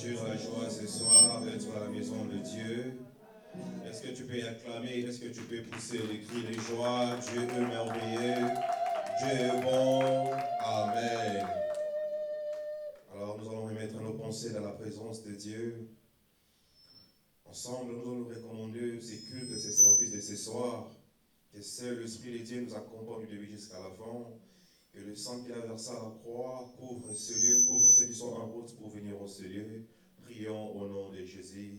tu as la joie ce soir d'être à la maison de Dieu? Est-ce que tu peux acclamer? Est-ce que tu peux pousser les cris de joie? Dieu est merveilleux. Dieu est bon. Amen. Alors nous allons remettre nos pensées dans la présence de Dieu. Ensemble, nous allons nous recommander ces cultes, ces services de ce soir. Que seul l'Esprit de Dieu nous accompagne du début jusqu'à la fin. Que le sang qu'il a versé à la croix couvre ce lieu, couvre ceux qui sont en route pour venir au ce lieu. Prions au nom de Jésus.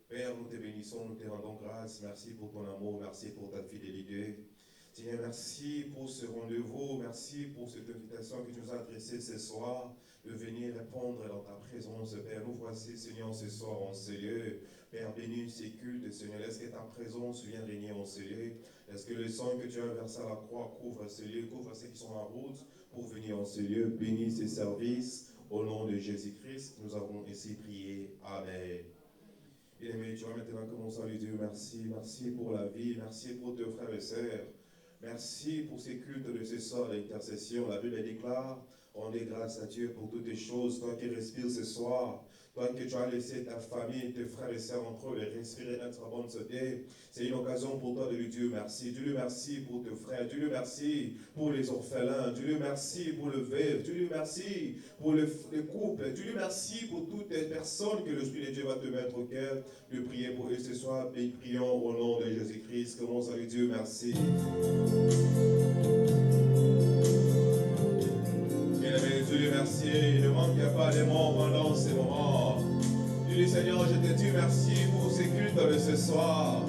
Père, nous te bénissons, nous te rendons grâce. Merci pour ton amour, merci pour ta fidélité. Seigneur, merci pour ce rendez-vous, merci pour cette invitation que tu nous as adressée ce soir, de venir répondre dans ta présence. Père, nous voici, Seigneur, ce soir en ce lieu. Père, bénis ces cultes, Seigneur, laisse que ta présence vienne régner en ce lieu. Laisse que le sang que tu as versé à la croix couvre ce lieu, couvre ceux qui sont en route pour venir en ce lieu. Bénis ces services. Au nom de Jésus-Christ, nous avons ainsi prié. Amen. Bien-aimés, tu vas maintenant commencer à lui dire merci. Merci pour la vie, merci pour tes frères et sœurs. Merci pour ces cultes de ce soir d'intercession. La Bible déclare, rendez grâce à Dieu pour toutes les choses. Toi qui respires ce soir, toi que tu as laissé ta famille, tes frères et sœurs entre eux, les respirer être en bonne santé, c'est une occasion pour toi de lui dire merci. Dis-lui merci pour tes frères, dis-lui merci pour les orphelins, dis-lui merci pour le veuve, dis-lui merci pour les couples, dis-lui merci pour toutes les personnes que l'Esprit de Dieu va te mettre au cœur. De prier pour eux ce soir, et prions au nom de Jésus-Christ. Commence à lui dire merci. Bien-aimé, Dieu merci. Il ne manque pas de mots pendant ces moments. Dis-lui, Seigneur, je te dis merci pour ces cultes de ce soir.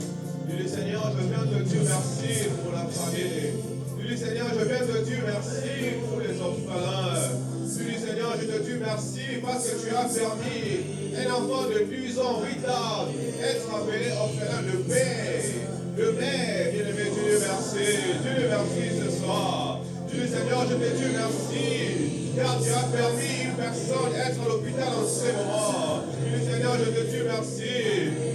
Dis-lui, Seigneur, je viens te dire merci pour la famille. Dis-lui, Seigneur, je viens te dire merci pour les orphelins. Dis-lui, Seigneur, je te dis merci parce que tu as permis un enfant de 12 ans, 8 ans, être appelé orphelin de père. Le Père, bien-aimé, Dieu merci. Dieu merci ce soir. Dieu Seigneur, je te dis merci, car tu as permis une personne d'être à l'hôpital en ce moment. Dieu Seigneur, je te dis merci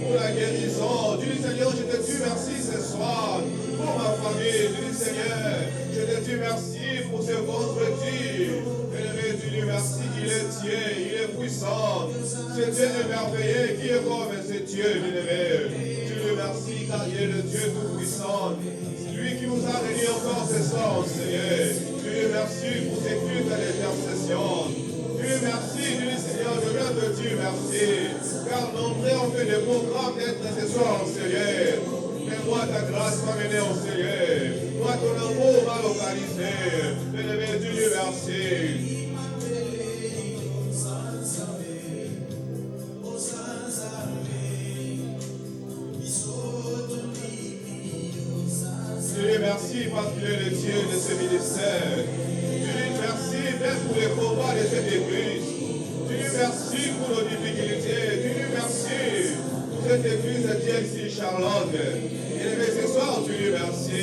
pour la guérison. Dieu Seigneur, je te dis merci ce soir pour ma famille. Dieu Seigneur, je te dis merci pour ce vendredi. Bien-aimé, Dieu merci, il est Dieu, il est puissant. C'est Dieu est merveilleux, qui est comme ce Dieu, bien-aimé. Dieu merci, car il est le Dieu tout-puissant. C'est lui qui nous a réunis encore ce soir, Seigneur. Dieu merci pour ces cultes à l'intercession. Dieu merci, Dieu Seigneur, je viens de dire merci. Car nombreux ont fait des programmes d'être ce soir, Seigneur. Mais moi, ta grâce m'a mené au Seigneur. Moi, ton amour m'a localisé. Bien-aimé, Dieu merci. Dieu merci parce qu'il est le Dieu de ce ministère. Dieu merci même pour les combats de cette église. Dieu merci pour nos difficultés. Dieu merci pour cette église de Dieu Charlotte. Et ce soir, Dieu merci.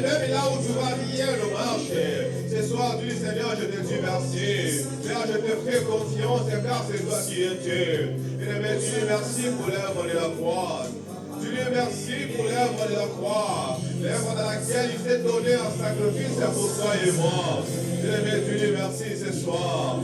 Même là où tu vas rien ne marche. Ce soir, Dieu Seigneur, je te dis merci. Père, je te fais confiance car c'est toi qui es Dieu. Et Dieu merci pour l'œuvre de la croix. Dieu merci pour l'œuvre de la croix, l'œuvre dans laquelle il s'est donné un sacrifice pour toi et moi. Dieu merci ce soir.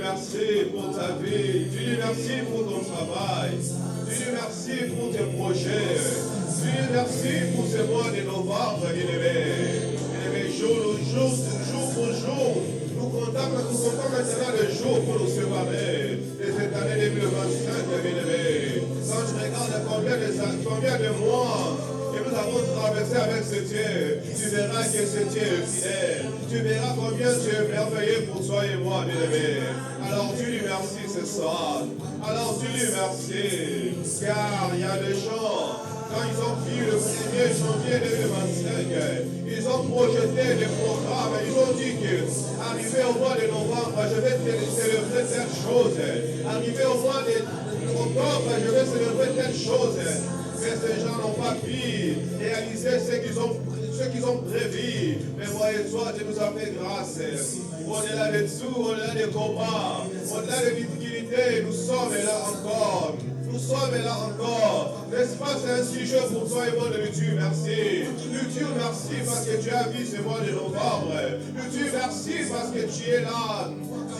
Merci pour ta vie, Dieu merci pour ton travail, Dieu merci pour tes projets, Dieu merci pour ce mois de novembre, bien-aimé, jour pour jour, nous comptons maintenant le jour pour nous séparer de cette année 2025, bien-aimé. Quand je regarde combien de mois que nous avons traversé avec ce Dieu, tu verras que ce Dieu est fidèle. Tu verras combien tu es merveilleux pour toi et moi, bien-aimé. Alors tu lui merci ce soir. Alors tu lui merci. Car il y a des gens, quand ils ont vu le 1er janvier 2025, ils ont projeté des programmes. Ils ont dit que, arrivé au mois de novembre, je vais célébrer telle chose. Arrivé au mois d'octobre, je vais célébrer telle chose. Mais ces gens n'ont pas pu réaliser ce qu'ils ont prévu. Mais moi et toi, tu nous as fait grâce. Au-delà de tout, au-delà des combats, au-delà des difficultés, nous sommes là encore. Nous sommes là encore. N'est-ce pas, c'est un sujet pour toi et moi de lui dire merci. Lui dire merci parce que tu as vu ce mois de novembre. Lui dire merci parce que tu es là.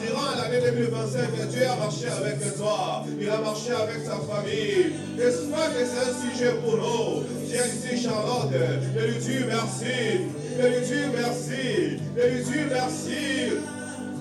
Durant l'année 2025, Dieu a marché avec toi. Il a marché avec sa famille. N'est-ce pas que c'est un sujet pour nous? Viens ici, Charlotte, de lui dire merci. De lui dire merci. De lui dire merci.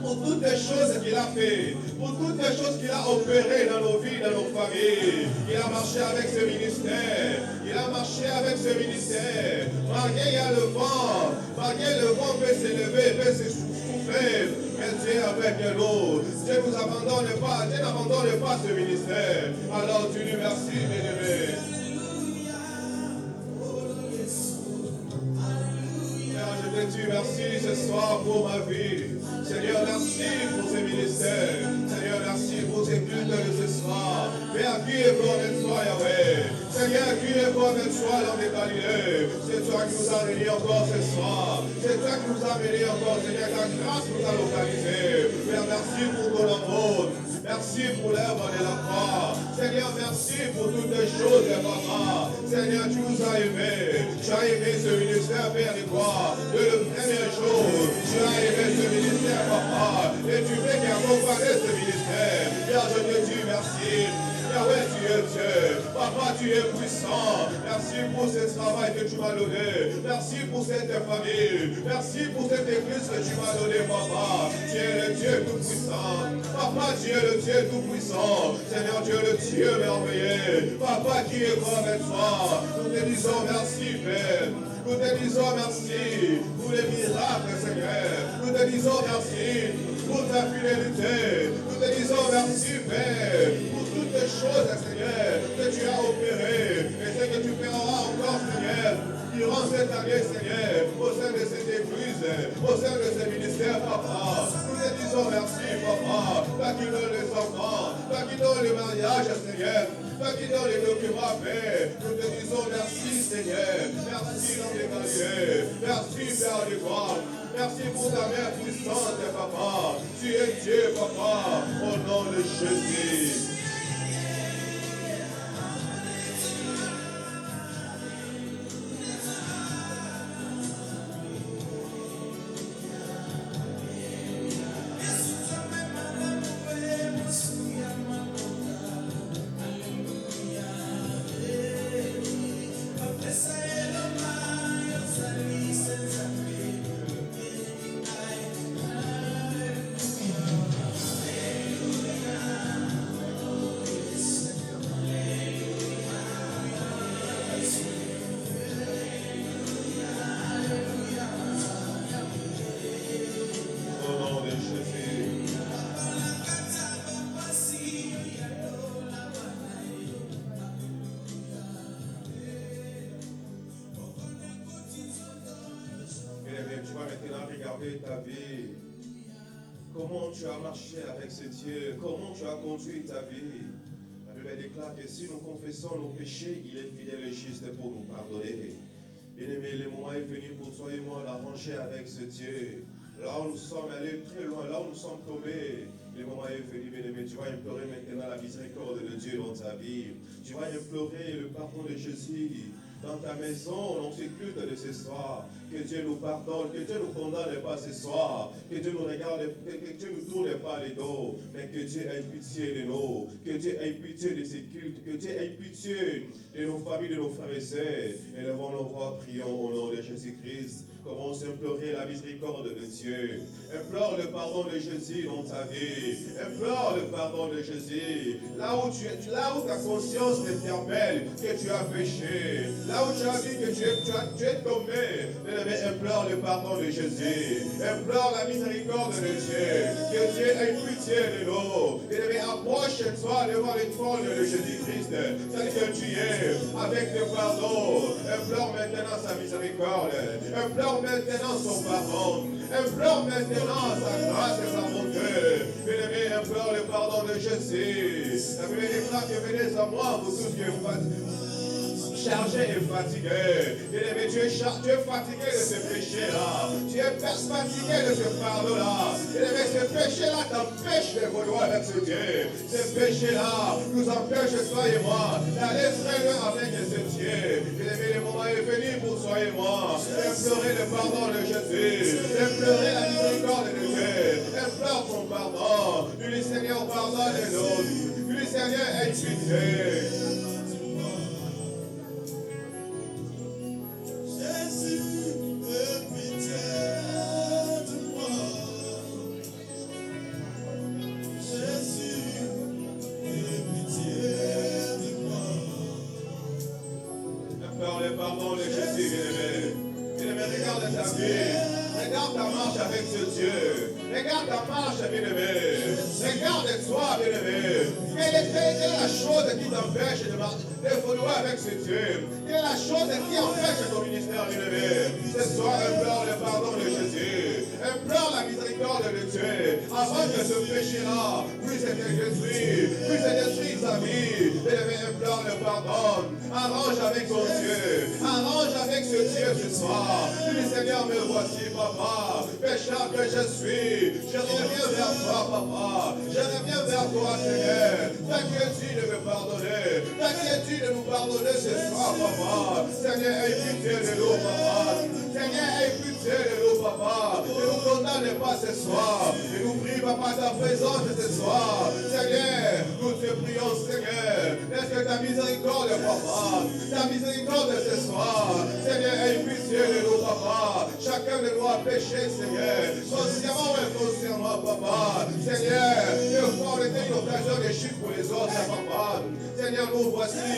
Pour toutes les choses qu'il a fait, pour toutes les choses qu'il a opérées dans nos vies, dans nos familles. Il a marché avec ce ministère. Il a marché avec ce ministère. Malgré il y a le vent, malgré le vent peut s'élever, peut se souffler. Mais Dieu est avec nous. Dieu ne nous abandonne pas. Dieu n'abandonne pas ce ministère. Alors tu lui merci, bien-aimé. Je te dis merci ce soir pour ma vie. Seigneur, merci pour ce ministère. Seigneur, merci pour ces cultes de ce soir. Père, qui est comme toi, Yahweh. Seigneur, qui est comme toi, l'homme de Galilée. C'est toi qui nous as réunis encore ce soir. C'est toi qui nous as réunis encore, Seigneur. Ta grâce nous a localisés. Père, merci pour ton amour. Merci pour l'œuvre de la croix. Seigneur, merci pour toutes les choses, Papa. Seigneur, tu nous as aimés. Tu as aimé ce ministère, Père de toi. De le premier jour, tu as aimé ce ministère, Papa. Et tu veux qu'accompagner ce ministère. Père, je te dis merci. Yahweh, tu es Dieu. Papa, tu es puissant. Merci pour ce travail que tu m'as donné. Merci pour cette famille. Merci pour cette église que tu m'as donné, Papa. Tu es le Dieu tout-puissant. Papa, tu es le Dieu tout-puissant. Seigneur, tu es le Dieu merveilleux. Papa, qui est comme toi. Nous te disons merci, Père. Nous te disons merci pour les miracles, Seigneur. Nous te disons merci pour ta fidélité. Nous te disons merci, Père, pour toutes les choses, Seigneur, que tu as opérées et ce que tu feras encore, Seigneur, durant cette année, Seigneur, au sein de cette église, au sein de ce ministère, Papa. Nous te disons merci, Papa. Toi qui donnes les enfants, toi qui donnes le mariage, Seigneur. Toi qui donnes les documents, Père, nous te disons merci, Seigneur. Merci, l'homme de Galilée. Merci, Père de gloire. Merci pour ta mère puissante, Papa. Tu es Dieu, Papa, au nom de Jésus. Ta vie, comment tu as marché avec ce Dieu, comment tu as conduit ta vie. La Bible déclare que si nous confessons nos péchés, il est fidèle et juste pour nous pardonner. Bien-aimé, le moment est venu pour toi et moi d'arranger avec ce Dieu. Là où nous sommes allés très loin, là où nous sommes tombés, le moment est venu, bien-aimé. Tu vas implorer maintenant la miséricorde de Dieu dans ta vie. Tu vas implorer le pardon de Jésus dans ta maison, dans ce culte de ce soir. Que Dieu nous pardonne, que Dieu ne nous condamne pas ce soir, que Dieu nous regarde, que Dieu ne nous tourne pas les dos, mais que Dieu ait pitié de nous, que Dieu ait pitié de ces cultes, que Dieu ait pitié de nos familles, de nos frères et sœurs. Élevons nos voix, prions au nom de Jésus-Christ. Commence à implorer la miséricorde de Dieu. Implore le pardon de Jésus dans ta vie. Implore le pardon de Jésus. Là où ta conscience t'interpelle que tu as péché. Là où tu as dit que tu es tombé. Implore le pardon de Jésus. Implore la miséricorde de Dieu. Que Dieu ait pitié de nous. Et approche-toi devant le trône de Jésus-Christ. Tel que tu es, avec le pardon. Implore maintenant sa miséricorde. Implore maintenant son pardon. Implore maintenant sa grâce et sa bonté. Bien-aimé, implore le pardon de Jésus. La Bible déclare que venez à moi, vous tous qui êtes chargé et fatigué. Bien-aimé, tu es fatigué de ce péché-là. Tu es fatigué de ce fardeau-là. Bien-aimé, ce péché-là t'empêche d'évoluer avec ce Dieu. Ce péché-là nous empêche, toi et moi, d'aller très loin avec ce Dieu. Bien-aimé, le moment est venu pour toi et moi d'implorer le pardon de Jésus, d'implorer la miséricorde de Dieu. Implore ton pardon. Dis-lui, Seigneur, pardonne-nous. Dis-lui, Seigneur, aie pitié. Pardon de Jésus, bien-aimé. Bien-aimé, regarde ta vie. Regarde ta marche avec ce Dieu. Regarde ta marche, bien-aimé. Regarde-toi, bien-aimé. Quelle est la chose qui t'empêche d'évoluer avec ce Dieu? Quelle est la chose qui empêche ton ministère, bien-aimé? Ce soir, implore le pardon de Jésus. Implore la miséricorde de Dieu. Avant que ce péché-là puisse être détruit, puisse détruire sa vie. Bien-aimé, implore le pardon. Arrange avec ton Dieu. Arrange avec ce Dieu ce soir. Dis, Seigneur, me voici, papa. Pécheur que je suis. Je reviens vers toi, papa. Je reviens vers toi, Seigneur. T'inquiète-tu de me pardonner. T'inquiète-tu de nous pardonner ce soir, papa. Seigneur, aie pitié de nous, papa. Seigneur, aie pitié de nous, papa. Ne nous condamne pas ce soir. Ne nous prive pas ta présence ce soir. Seigneur, nous te prions, Seigneur. Est-ce que ta miséricorde, papa, ta miséricorde ce soir. Seigneur, aie pitié de nous, papa. Chacun de nous a péché, Seigneur. Consciemment ou inconsciemment, papa. Seigneur, deux fois on était une occasion de chute pour les autres, papa. Seigneur, nous voici.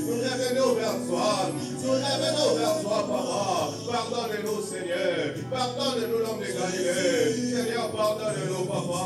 Nous revenons vers toi. Nous revenons vers toi, papa. Pardonne-nous, Seigneur. Pardonne-nous, l'homme de Galilée. Seigneur, pardonne-nous, papa.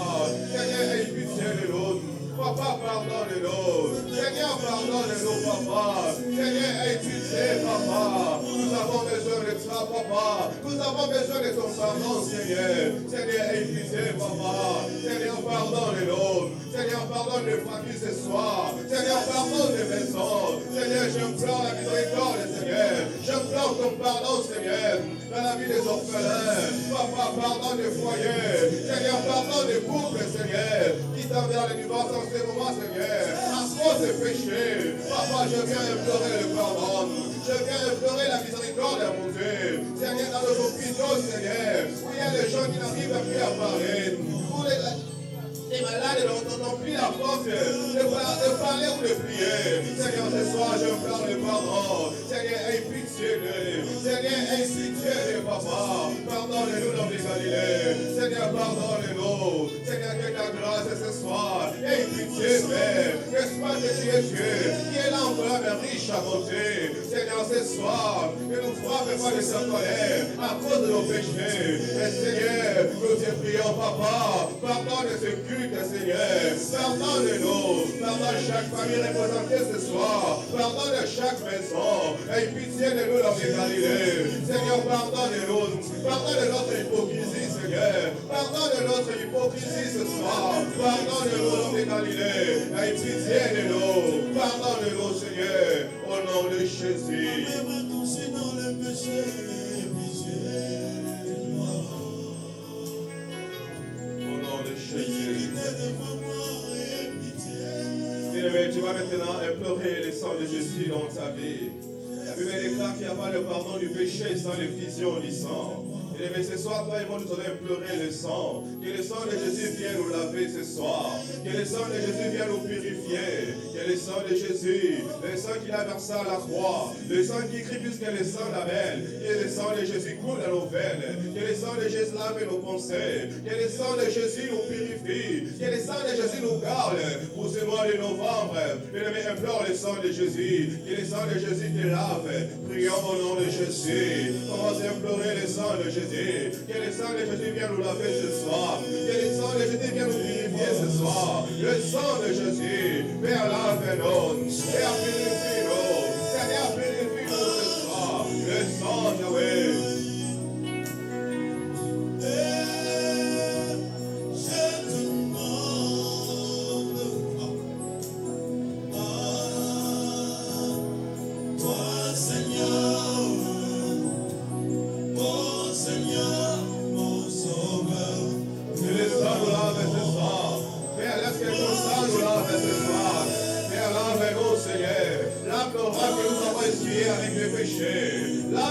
Seigneur, aie pitié de nous. Papa, pardonne-nous. Seigneur, pardonne-nous, papa. Seigneur, aie pitié, papa. Nous avons besoin de toi, papa. Nous avons besoin de ton pardon, Seigneur. Seigneur, aie pitié, papa. Seigneur, pardonne-nous. Seigneur, pardonne les familles ce soir. Seigneur, pardonne les maisons. Seigneur, j'implore la miséricorde, Seigneur. J'implore ton pardon, Seigneur. Dans la vie des orphelins. Papa, pardonne les foyers. Seigneur, pardonne les couples, Seigneur. Qui tendent vers les divorces en ce moment, Seigneur. À cause des péchés. Papa, je viens implorer le pardon. Je viens implorer la miséricorde, mon Dieu. Seigneur, dans nos hôpitaux, Seigneur. Où il y a des gens qui n'arrivent plus à parler. Où les malades n'ont plus la force de parler ou de prier. Seigneur, ce soir, je implore le pardon. Seigneur, aie pitié de nous. Seigneur, aie pitié de papa. Pardonne-nous, l'homme de Galilée. Seigneur, pardonne-nous. Seigneur, que ta grâce ce soir. Aie pitié, Père. N'est-ce pas que tu es Dieu qui est là en flamme riche à bonté. Seigneur, ce soir, ne nous frappe pas de sa colère à cause de nos péchés. Mais Seigneur, nous te prions, papa. Pardonne ce culte, Seigneur. Pardonne-nous. Pardonne chaque famille représentée ce soir. Pardonne chaque maison. Aie pitié de nous, l'homme de Galilée. Seigneur, pardonne-nous. Pardonne notre hypocrisie, Seigneur. Pardonne notre hypocrisie ce soir. Pardonne-nous, l'homme de Galilée. Aie pitié de nous. Pardonne-nous, Seigneur. Au nom de Jésus. Au nom de Jésus. Bien-aimé, tu vas maintenant implorer le sang de Jésus dans ta vie. La Bible déclare qu'il n'y a pas le pardon du péché sans l'effusion du sang. Bien-aimé, ce soir, toi et moi, nous allons implorer le sang. Que le sang de Jésus vienne nous laver ce soir. Que le sang de Jésus vienne nous purifier. Que le sang de Jésus, le sang qu'il a versé à la croix, le sang qui crie plus que le sang d'Abel. Que le sang de Jésus coule à nos veines. Que le sang de Jésus lave nos pensées. Que le sang de Jésus nous purifie. Que le sang de Jésus nous garde pour ce mois de novembre. Bien-aimé, implore le sang de Jésus. Que le sang de Jésus te lave. Prions au nom de Jésus. Commence à implorer le sang de Jésus. Que le sang de Jésus vienne nous laver ce soir. Que le sang de Jésus vienne nous purifier ce soir. Le sang de Jésus, Père, lave-nous. Père, purifie-nous. Seigneur, purifie-nous ce soir. Le sang, Yahweh. Toi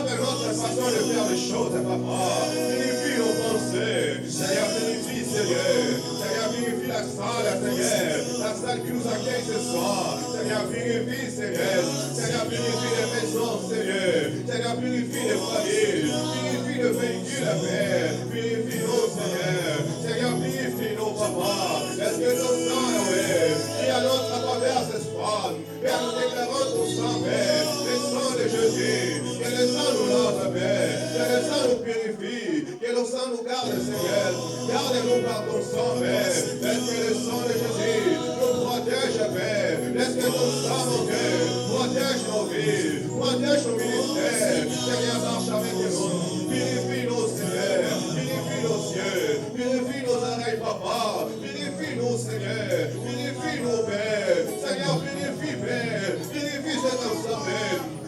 avec notre façon de faire les choses, papa. Purifie nos pensées. Seigneur, purifie, Seigneur. Seigneur, purifie la salle, Seigneur. La salle qui nous accueille ce soir. Seigneur, purifie, Seigneur. Seigneur, purifie les maisons, Seigneur. Seigneur, purifie les familles. Purifie le véhicule, Père. Purifie-nous, Seigneur. Seigneur, purifie-nous, papa. Est-ce que nos sangs, Yahweh, qui à notre faveur ce soir, Père, nous déclarons ton sang, Père. Le sang de Jésus. Que le sang nous lave, Père. Que le sang nous purifie. Que le sang nous garde, Seigneur. Garde-nous par ton sang, Père. Est-ce que le sang de Jésus nous protège, Père. Est-ce que ton sang, mon Dieu, protège nos vies. Protège nos ministères. Seigneur, marche avec nous. Purifie-nous, Seigneur. Purifie nos yeux. Purifie nos oreilles, papa. Purifie-nous, Seigneur. Purifie-nous, Père. Seigneur, purifie, Père. Purifie cet ensemble.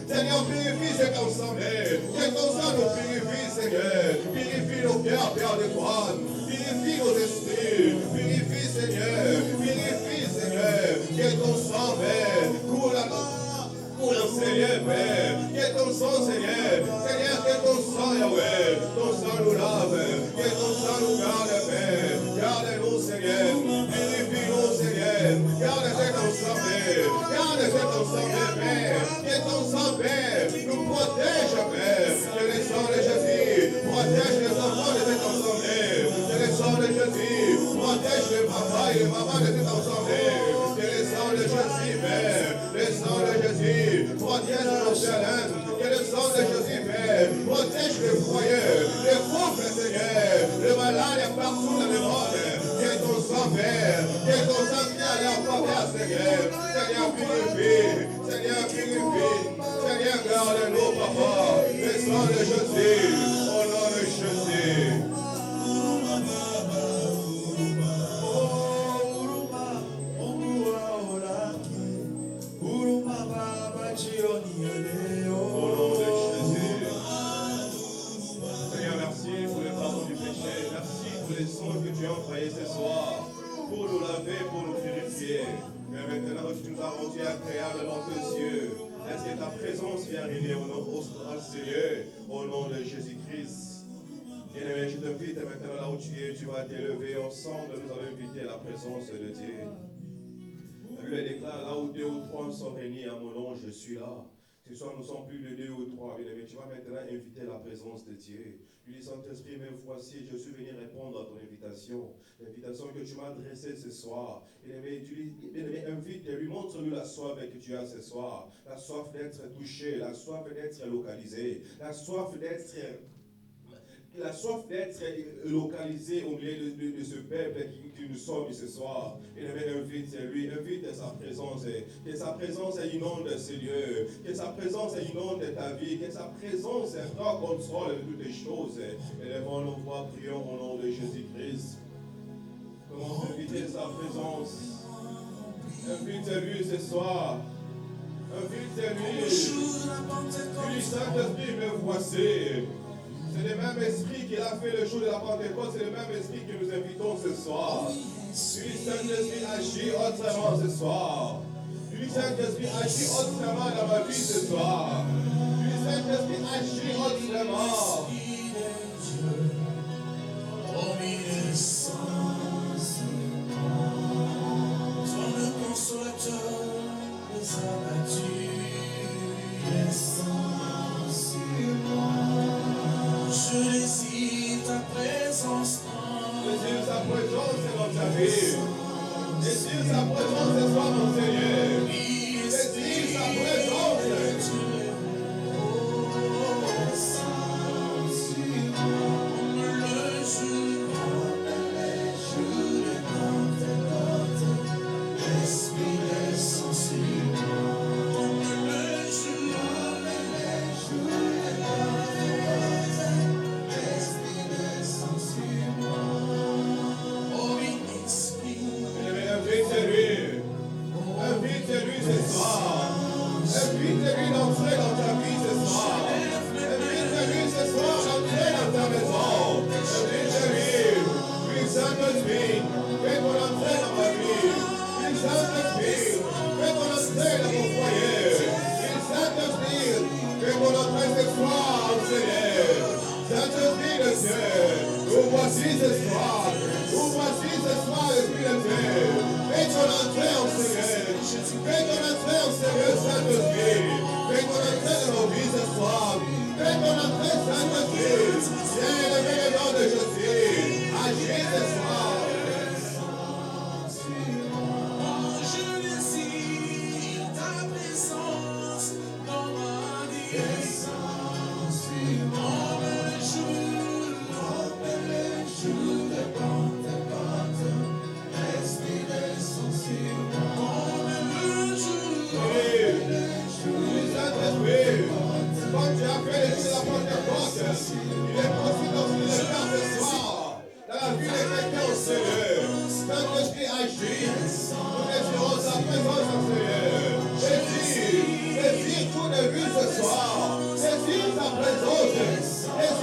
Seigneur, purifie cet ensemble. Que ton sang nous purifie, Seigneur. Purifie nos cœurs, Père de gloire. Purifie nos esprits. Purifie, Seigneur. Purifie, Seigneur. Que ton sang, Père, coule à pour le Seigneur, Père. Que ton sang, Seigneur. Seigneur, que ton sang, Yahweh. Ton sang nous lave. Que ton sang nous garde, Père. Garde-nous, Seigneur. Purifie-nous, Seigneur. Garde cet ensemble. Garde cet ensemble, Père. Que ton sang, Père, nous protège, Père. Que le sang de Jésus protège les enfants de cet ensemble. Que le sang de Jésus protège les papas et les mamans de cet ensemble. Que le sang de Jésus, Père. Le sang de Jésus protège nos jeunes. Que le sang de Jésus, Père, protège les foyers, les pauvres, Seigneur, les malades partout dans le monde. Que ton sang, Père, que ton sang vienne à leur faveur, Seigneur. Seigneur, purifie. Seigneur, purifie. Seigneur, garde-nous, papa. Le sang de Jésus, au nom de Jésus. Que tu as envoyé ce soir pour nous laver, pour nous purifier. Mais maintenant que tu nous as rendus agréables dans tes yeux, est-ce que ta présence vient régner au nom de Seigneur, au nom de Jésus-Christ. Bien-aimé, je t'invite maintenant là où tu es, tu vas t'élever ensemble, nous allons inviter la présence de Dieu. La Bible déclare là où 2 ou 3 sont réunis à mon nom, je suis là. Ce soir, nous sommes plus de 2 ou 3, bien-aimé. Tu vas maintenant inviter la présence de Dieu. Tu dis, Saint-Esprit, mais voici, je suis venu répondre à ton invitation. L'invitation que tu m'as adressée ce soir. Bien-aimé, tu dis, bien-aimé, invite-lui, montre-lui la soif que tu as ce soir. La soif d'être touché, la soif d'être localisé, la soif d'être localisé au milieu de ce peuple qui nous sommes ce soir. Il invite-lui, invite sa présence. Que sa présence inonde ce lieu. Que sa présence inonde ta vie. Que sa présence prend contrôle de toutes les choses. Élevons nos voix, prions au nom de Jésus-Christ. Comment inviter sa présence? Invite-lui ce soir. Invite-lui. Lui, Saint-Esprit, me voici. C'est le même esprit qui a fait le jour de la Pentecôte, c'est le même esprit que nous invitons ce soir. Lui, Saint-Esprit, agit autrement ce soir. Lui, Saint-Esprit, agit autrement dans ma vie ce soir. Lui, Saint-Esprit, agit autrement. Toi le consolateur des abattus, est sensible. Je désire ta présence. Désire sa présence dans ta vie. Désire sa présence ce soir, mon Seigneur. Désire sa présence. Invite-lui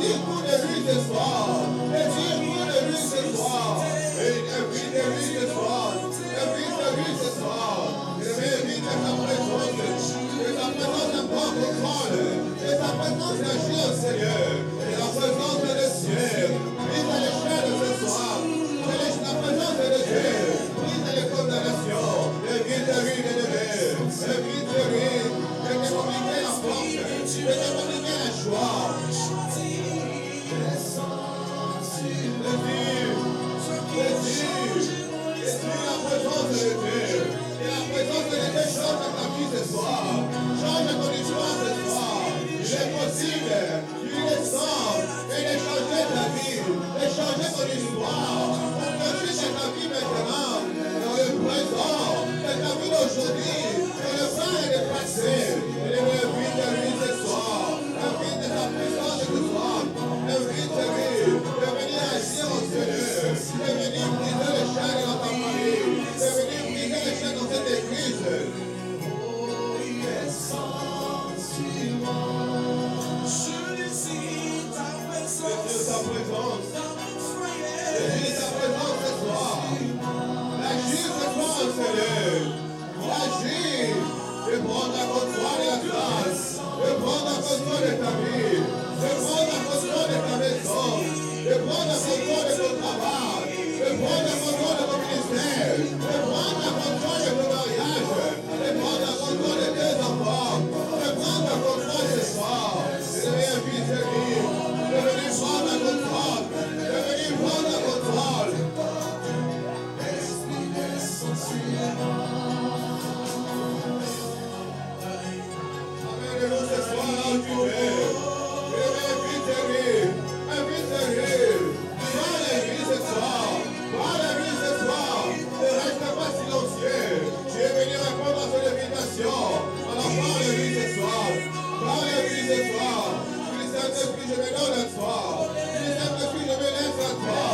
Désire tout de lui ce soir. Désire tout de lui ce soir. Et invite de lui ce soir. Invite de lui ce soir. Invite de sa présence. Que sa présence prend contrôle. Que sa présence agit au Seigneur. Et la présence de Dieu. Brise à l'échelle ce soir. La présence de Dieu. Brise les condamnations. Invite de lui de lever. Invite de lui. De te communiquer la force. De te communiquer la joie. La présence de Dieu. Et la présence de Dieu change ta vie ce soir. Change ton histoire ce soir. Il est possible. Il est simple. Et de changer ta vie. De changer ton histoire. Pour que tu aies ta vie maintenant. Dans le présent. De ta vie d'aujourd'hui. Dans le temps et le passé. Et de l'invite à lui ce soir. Invite ta puissance ce soir. Invite lui. De venir agir au Seigneur. De venir briser le chaîne dans ta famille. De venir briser le chaîne dans cette église. Sa présence. Désire sa présence ce soir. Agis ce soir, Seigneur. Agis. Et prendre la contrôle de la place. Et prendre la contrôle de ta vie. Et prendre la contrôle de ta maison. Et prendre la contrôle de ton travail. Et prendre la contrôle de ton ministère. Et prendre la contrôle de ton mariage. Et prendre la contrôle de tes enfants. Et prendre la contrôle ce soir. Et invite lui. De venir prendre la contrôle. De venir prendre la contrôle. Amène-nous ce soir là où tu es. Invite-lui. Invite-lui. Parle-lui ce soir. Parle-lui ce soir. Ne reste pas silencieux. Tu es venu répondre à son invitation. Alors parle-lui ce soir. Parle-lui ce soir. Saint-Esprit, je me donne à toi. Saint-Esprit, je me laisse à toi.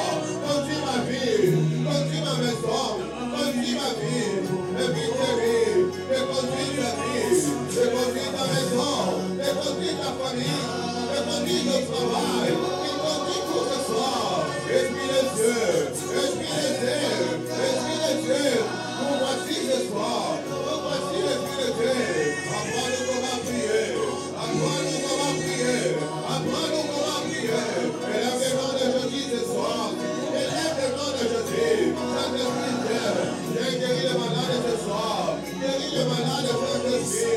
Conduis ma vie. Conduis ma maison. Conduis ma vie. Invite-lui. Et conduis ta vie. Et conduis ta maison. Et conduis ta famille. Et conduis ton travail. Et conduis tout ce soir. Esprit de Dieu. Esprit de Dieu. Esprit de Dieu. Nous voici ce soir. Nous voici l'Esprit de Dieu. Apprends-nous comment prier. Apprends-nous comment prier. Apprends-nous comment prier. Élève le nom de Jésus ce soir. Élève le nom de Jésus. Saint-Esprit Dieu. Viens guérir les malades ce soir. Guéris les malades, Saint-Esprit.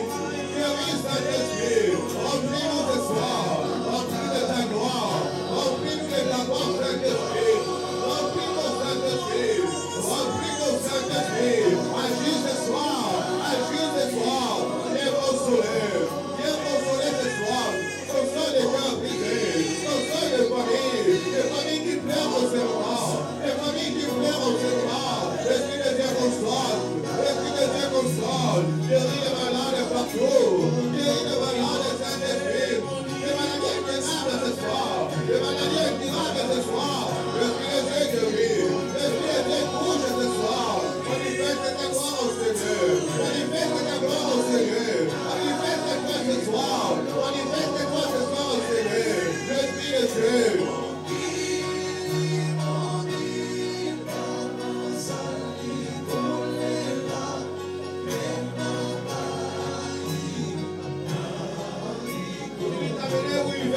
Guéris Saint-Esprit. Remplis-nous ce soir. Remplis de ta gloire. Remplis-nous de ta gloire, Saint-Esprit. Remplis-nous, Saint-Esprit. Remplis-nous, Saint-Esprit. Agis ce soir. Agis ce soir. Viens consoler. Viens consoler ce soir. Console les cœurs brisés. Console les familles qui pleurent au Seigneur. Les familles qui pleurent au Seigneur. L'Esprit de Dieu console. L'Esprit de Dieu console. Guéris les malades partout. Guéris les malades, Saint-Esprit. Les maladies incurables ce soir. Les maladies incurables ce soir. L'Esprit de Dieu guérit. L'Esprit de Dieu bouge ce soir. Manifeste ta gloire au Seigneur. Manifeste ta gloire au Seigneur. Manifeste-toi ce soir. Manifeste-toi ce soir au Seigneur. L'Esprit de Dieu.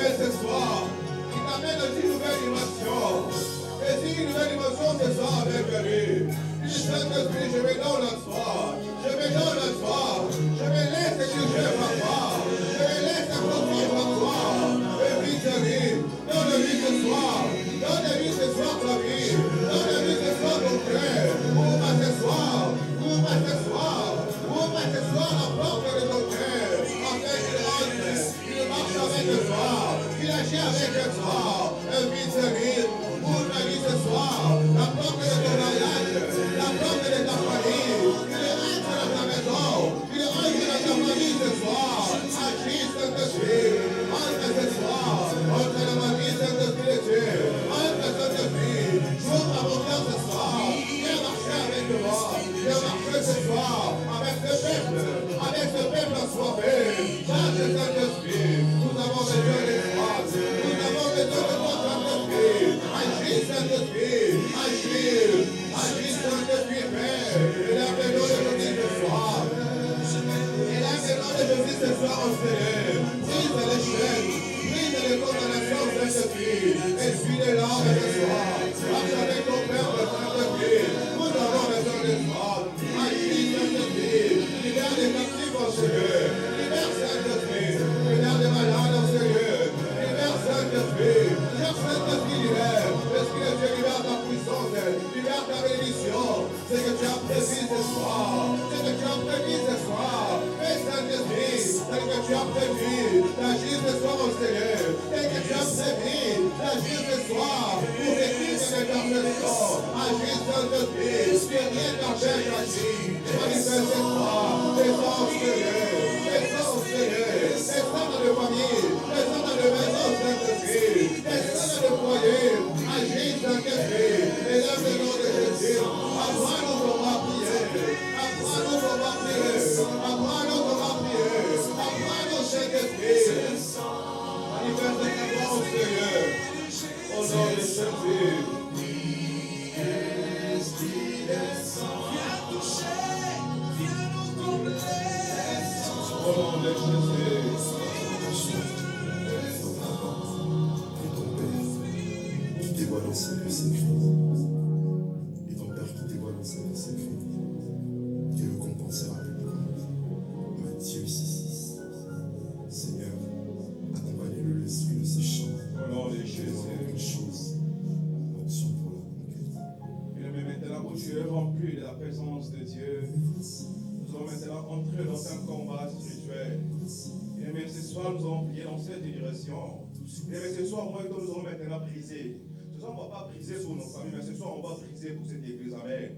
Ce soir, il t'amène une nouvelle dimension. Et si une nouvelle dimension ce soir avec lui, il Saint-Esprit, je me donne à toi. Je me donne à toi. Je me laisse diriger par toi. Je me laisse conduire par toi. Invite-lui. Donne-lui ce soir. Donne-lui ce soir ta vie. Donne-lui ce soir ton cœur. Ouvre ce soir. Ouvre ce soir. Ouvre ce soir la porte de ton cœur. Afin qu'il rentre. Il marche avec toi. Il agit avec toi. Invite-lui. Ouvre-lui ce soir. La porte de ton mariage. La porte de ta famille. Il rentre dans ta maison. Il rentre dans ta famille ce soir. Agis Saint-Esprit. Entre ce soir. Entre dans ma vie Saint-Esprit de Dieu. Entre Saint-Esprit. J'ouvre ma confiance ce soir. Viens marcher avec moi. Viens marcher ce soir. Avec ce peuple. Avec ce peuple assoiffé. Charge Saint-Esprit. Nous avons besoin de toi. Nous avons besoin Saint-Esprit, Esprit de l'âme et de soi, marche avec ton Père le Saint-Esprit, nous avons besoin de toi, agis Saint-Esprit, libère les captifs en Seigneur, libère Saint-Esprit, libère les malades en Seigneur, libère Saint-Esprit, Saint-Esprit libère, Esprit de Dieu libère ta puissance, libère ta bénédiction, c'est que tu as prévu ce soir, c'est que tu as prévu ce soir, et Saint-Esprit, c'est que tu as prévu d'agir ce soir au Seigneur, c'est que tu as prévu d'agir ce soir pour écrire les perfections, agir Saint-Esprit, que rien n'empêche d'agir, manifeste-toi, descends au Seigneur, descends au Seigneur, descends dans le famille, descends dans le maison Saint-Esprit, descends dans le foyer, agis Saint-Esprit, élève le nom de Jésus, apprends-nous comment prier, apprends-nous comment prier, apprends-nous comment prier, apprends-nous Saint-Esprit, manifeste-toi au Seigneur, au nom de Jésus. Esprit descend, viens toucher, viens nous combler, au nom de Jésus. Qui dévoile dans ses lieux secrets, et ton Père qui dévoile dans ses lieux secrets, Dieu le compensera avec grâce. Matthieu 6,6. Seigneur, accompagnez-le l'esprit de ses chants. Au nom de Jésus. Une chose, l'onction pour la conquête. Et maintenant que tu es rempli de la présence de Dieu, nous allons maintenant entrer dans un combat spirituel. Et même ce soir, nous allons prier dans cette direction. Et même ce soir, moi et toi, nous allons maintenant priser. Ce soir, on ne va pas priser pour nos familles, mais ce soir, on va priser pour cette église. Amen.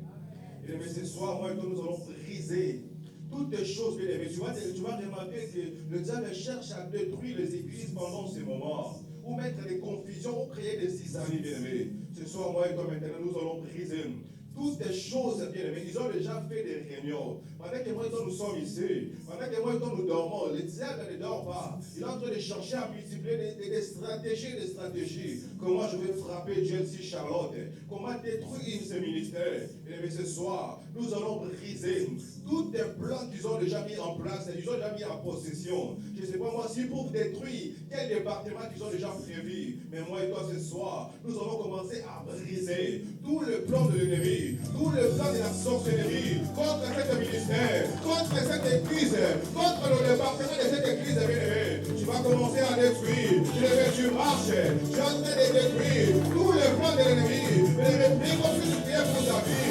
Et même ce soir, moi et toi, nous allons briser toutes les choses, bien aimés. Tu vas remarquer que le diable cherche à détruire les églises pendant ces moments, ou mettre des confusions, ou créer des zizanies, bien aimés. Ce soir, moi et toi, maintenant, nous allons briser toutes les choses, bien aimés. Ils ont déjà fait des réunions. Pendant que moi et toi, nous sommes ici, pendant que moi et toi, nous dormons, le diable ne dort pas. Il est en train de chercher à multiplier des stratégies. Comment je vais frapper Chelsea Charlotte? Comment détruire ce ministère? Bien aimés, ce soir, nous allons briser tous les plans qu'ils ont déjà mis en place, ils ont déjà mis en possession. Je ne sais pas moi si pour détruire quel département qu'ils ont déjà prévu. Mais moi et toi ce soir, nous allons commencer à briser tout le plan de l'ennemi, tout le plan de la sorcellerie contre cet ministère, contre cette église, contre le département de cette église. Tu vas commencer à détruire. Tu marches, tu es en train de détruire tout le plan de l'ennemi. Mais prie comme si tu priais pour ta vie.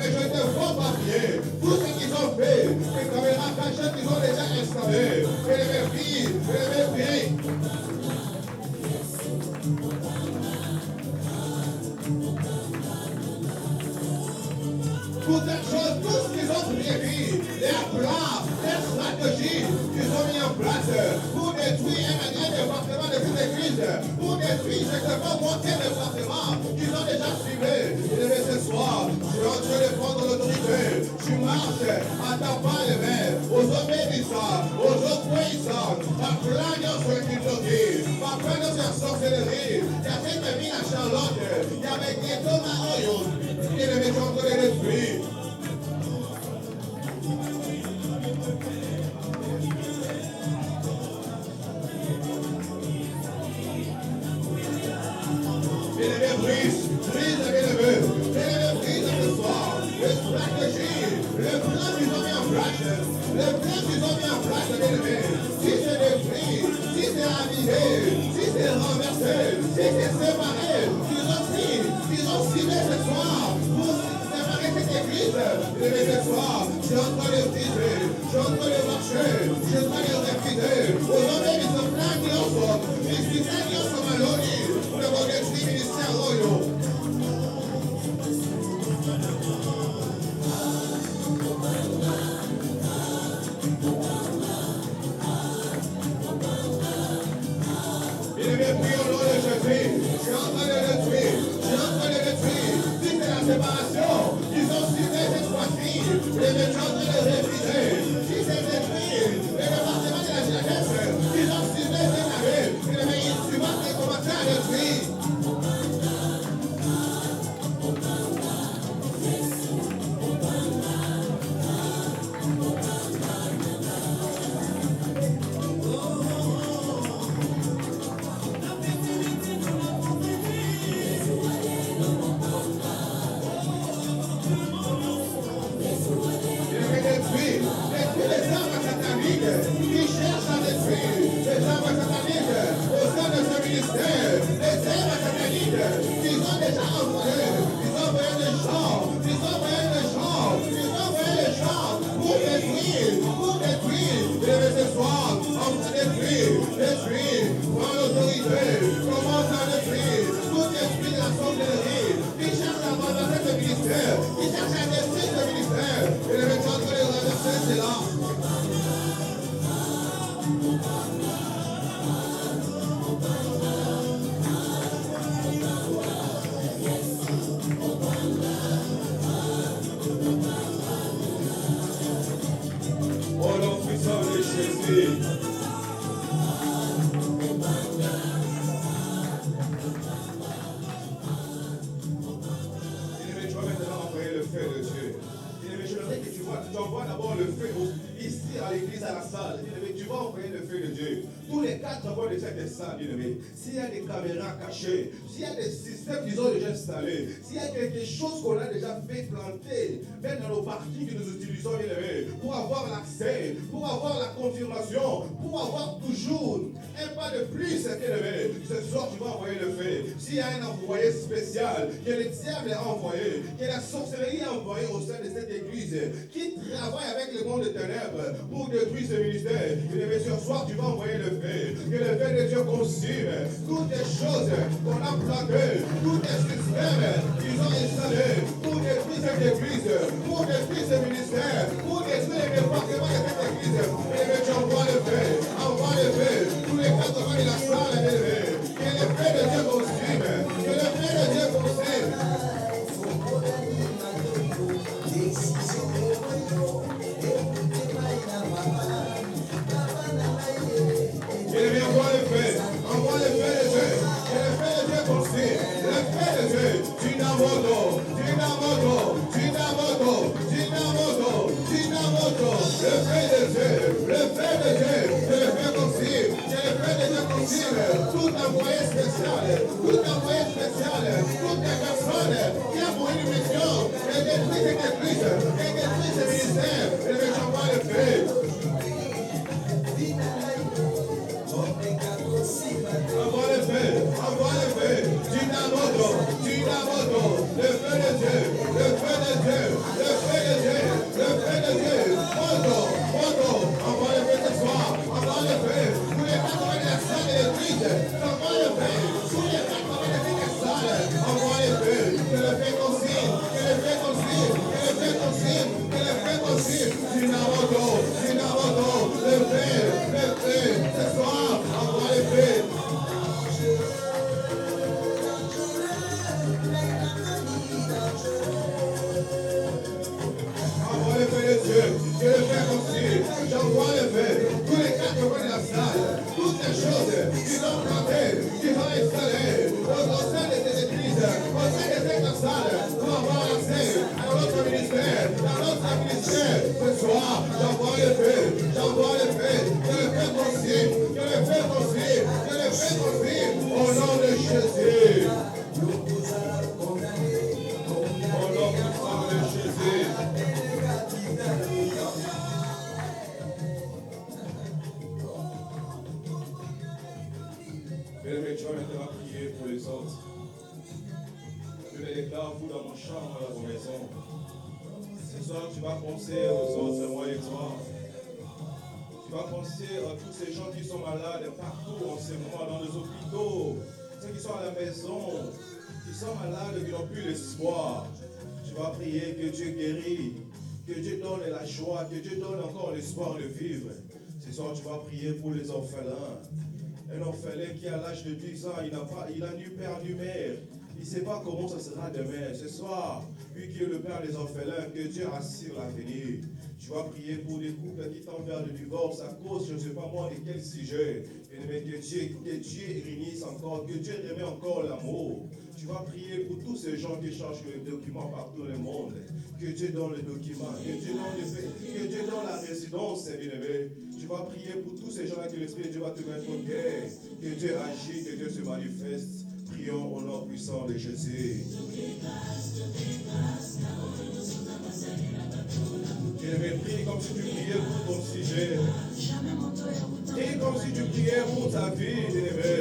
Je te vois pas prier. Tout ce qu'ils ont fait, les caméras cachées qu'ils ont déjà installées. Et les filles, toutes les choses, tout ce qu'ils ont prévu, les plans, les stratégies qu'ils ont mis en place pour détruire un département de cette église, pour détruire, je ne sais pas moi quel département qu'ils ont déjà ciblé. Et ce soir, je suis en train de prendre l'autorité. Tu marches à ta part les mains, aux obéissants, aux obéissants, à plaindre sur qu'ils ont dit, à plaindre sur sorcellerie. Il y avait des mines à Charlotte, il y avait des Thomas Oyo, et les méchants de l'esprit. Si c'est détruit, si c'est ravivé, si c'est renversé, si c'est séparé, ils ont ciblé ce soir pour séparer cette église. Et ce soir, je suis en train de briser, je suis en train de marcher, je suis en train de répriser. Aux hommes, ils sont pleins qui en sortent, ils sont pleins qui en sont malhonnés. Pour le détruire ministère royaux. Séparation, ils ont ciblé cette fois-ci, les méchants de les répriser. Si c'est détruit, les départements de la jeunesse, ils ont ciblé cette année, ils suivent l'église, à la salle, bien-aimé, tu vas envoyer le feu de Dieu. Tous les 4 coins de cette salle, bien-aimé, s'il y a des caméras cachées, s'il y a des systèmes qu'ils ont déjà installés, s'il y a quelque chose qu'on a déjà fait planter, même dans nos parties que nous utilisons, bien-aimé, pour avoir l'accès, pour avoir la confirmation, pour avoir toujours un pas de plus, bien-aimé, ce soir tu vas envoyer le feu. S'il y a un envoyé spécial, que le diable a envoyé, que la sorcellerie a envoyé au sein de cette église, qui travaille avec le monde des ténèbres pour détruire ce ministère, bien-aimé, ce soir tu vas envoyer le feu. Que le feu de Dieu consume toutes les choses qu'on a plantées, tous les systèmes qu'ils ont installés pour détruire cette église, pour détruire ce ministère, pour détruire les départements de cette église. Et tu envoies le feu, tous les 4 coins de la salle, que le feu de Dieu consume, que le feu de Dieu consume. Envoie le feu de Dieu, que le feu de Dieu consume, le feu de Dieu, Dinamoto, le feu de Dieu, que le feu consume, que le feu de Dieu consume, tout envoyé spécial, toute personne qui a pour une mission, et détruit cette église, et détruit ce ministère, et le j'envoie le feu. Envoie le feu, Dinamoto, le feu de Dieu, Moto, envoie le feu ce soir, envoie le feu, tous les 4 coins de la salle de l'église, envoie le feu, tous les 4 coins de la salle, envoie le feu, que le feu consume, Dinamoto, le feu, ce soir, envoie le feu. Envoie le feu de Dieu, que le feu consume, j'envoie le feu, tous les 4 coins de la salle, toutes les choses qu'ils ont plantées, qu'ils ont installées, au sein de ces églises, au sein de cette salle, pour avoir accès à notre ministère, ce soir, j'envoie le feu, que le feu consume, au nom de Jésus. Au nom puissant de Jésus. Bien-aimé, tu vas maintenant prier pour les autres. Je les déclare, vous, dans mon chambre, dans vos maisons. Ce soir, tu vas penser aux autres, moi et toi. Tu vas penser à tous ces gens qui sont malades partout en ce moment, dans les hôpitaux, ceux qui sont à la maison, qui sont malades, qui n'ont plus l'espoir. Tu vas prier que Dieu guérit, que Dieu donne la joie, que Dieu donne encore l'espoir de vivre. Ce soir, tu vas prier pour les orphelins. Un orphelin qui, à l'âge de 10 ans, il a ni père ni mère. Il ne sait pas comment ça sera demain. Ce soir, lui qui est le père des orphelins, que Dieu assure l'avenir. Tu vas prier pour des couples qui tendent vers le divorce à cause, je ne sais pas moi, de quel sujet. Mais que Dieu réunisse encore, que Dieu remet encore l'amour. Tu vas prier pour tous ces gens qui changent les documents partout dans le monde. Que Dieu donne les documents, que Dieu donne la résidence, bien-aimé. Tu vas prier pour tous ces gens-là que l'Esprit de Dieu va te mettre en guerre. Que Dieu agit, que Dieu se manifeste. Prions au nom puissant de Jésus. Bien-aimé, prie comme si tu priais pour ton sujet. Prie comme si tu priais pour ta vie, bien-aimé.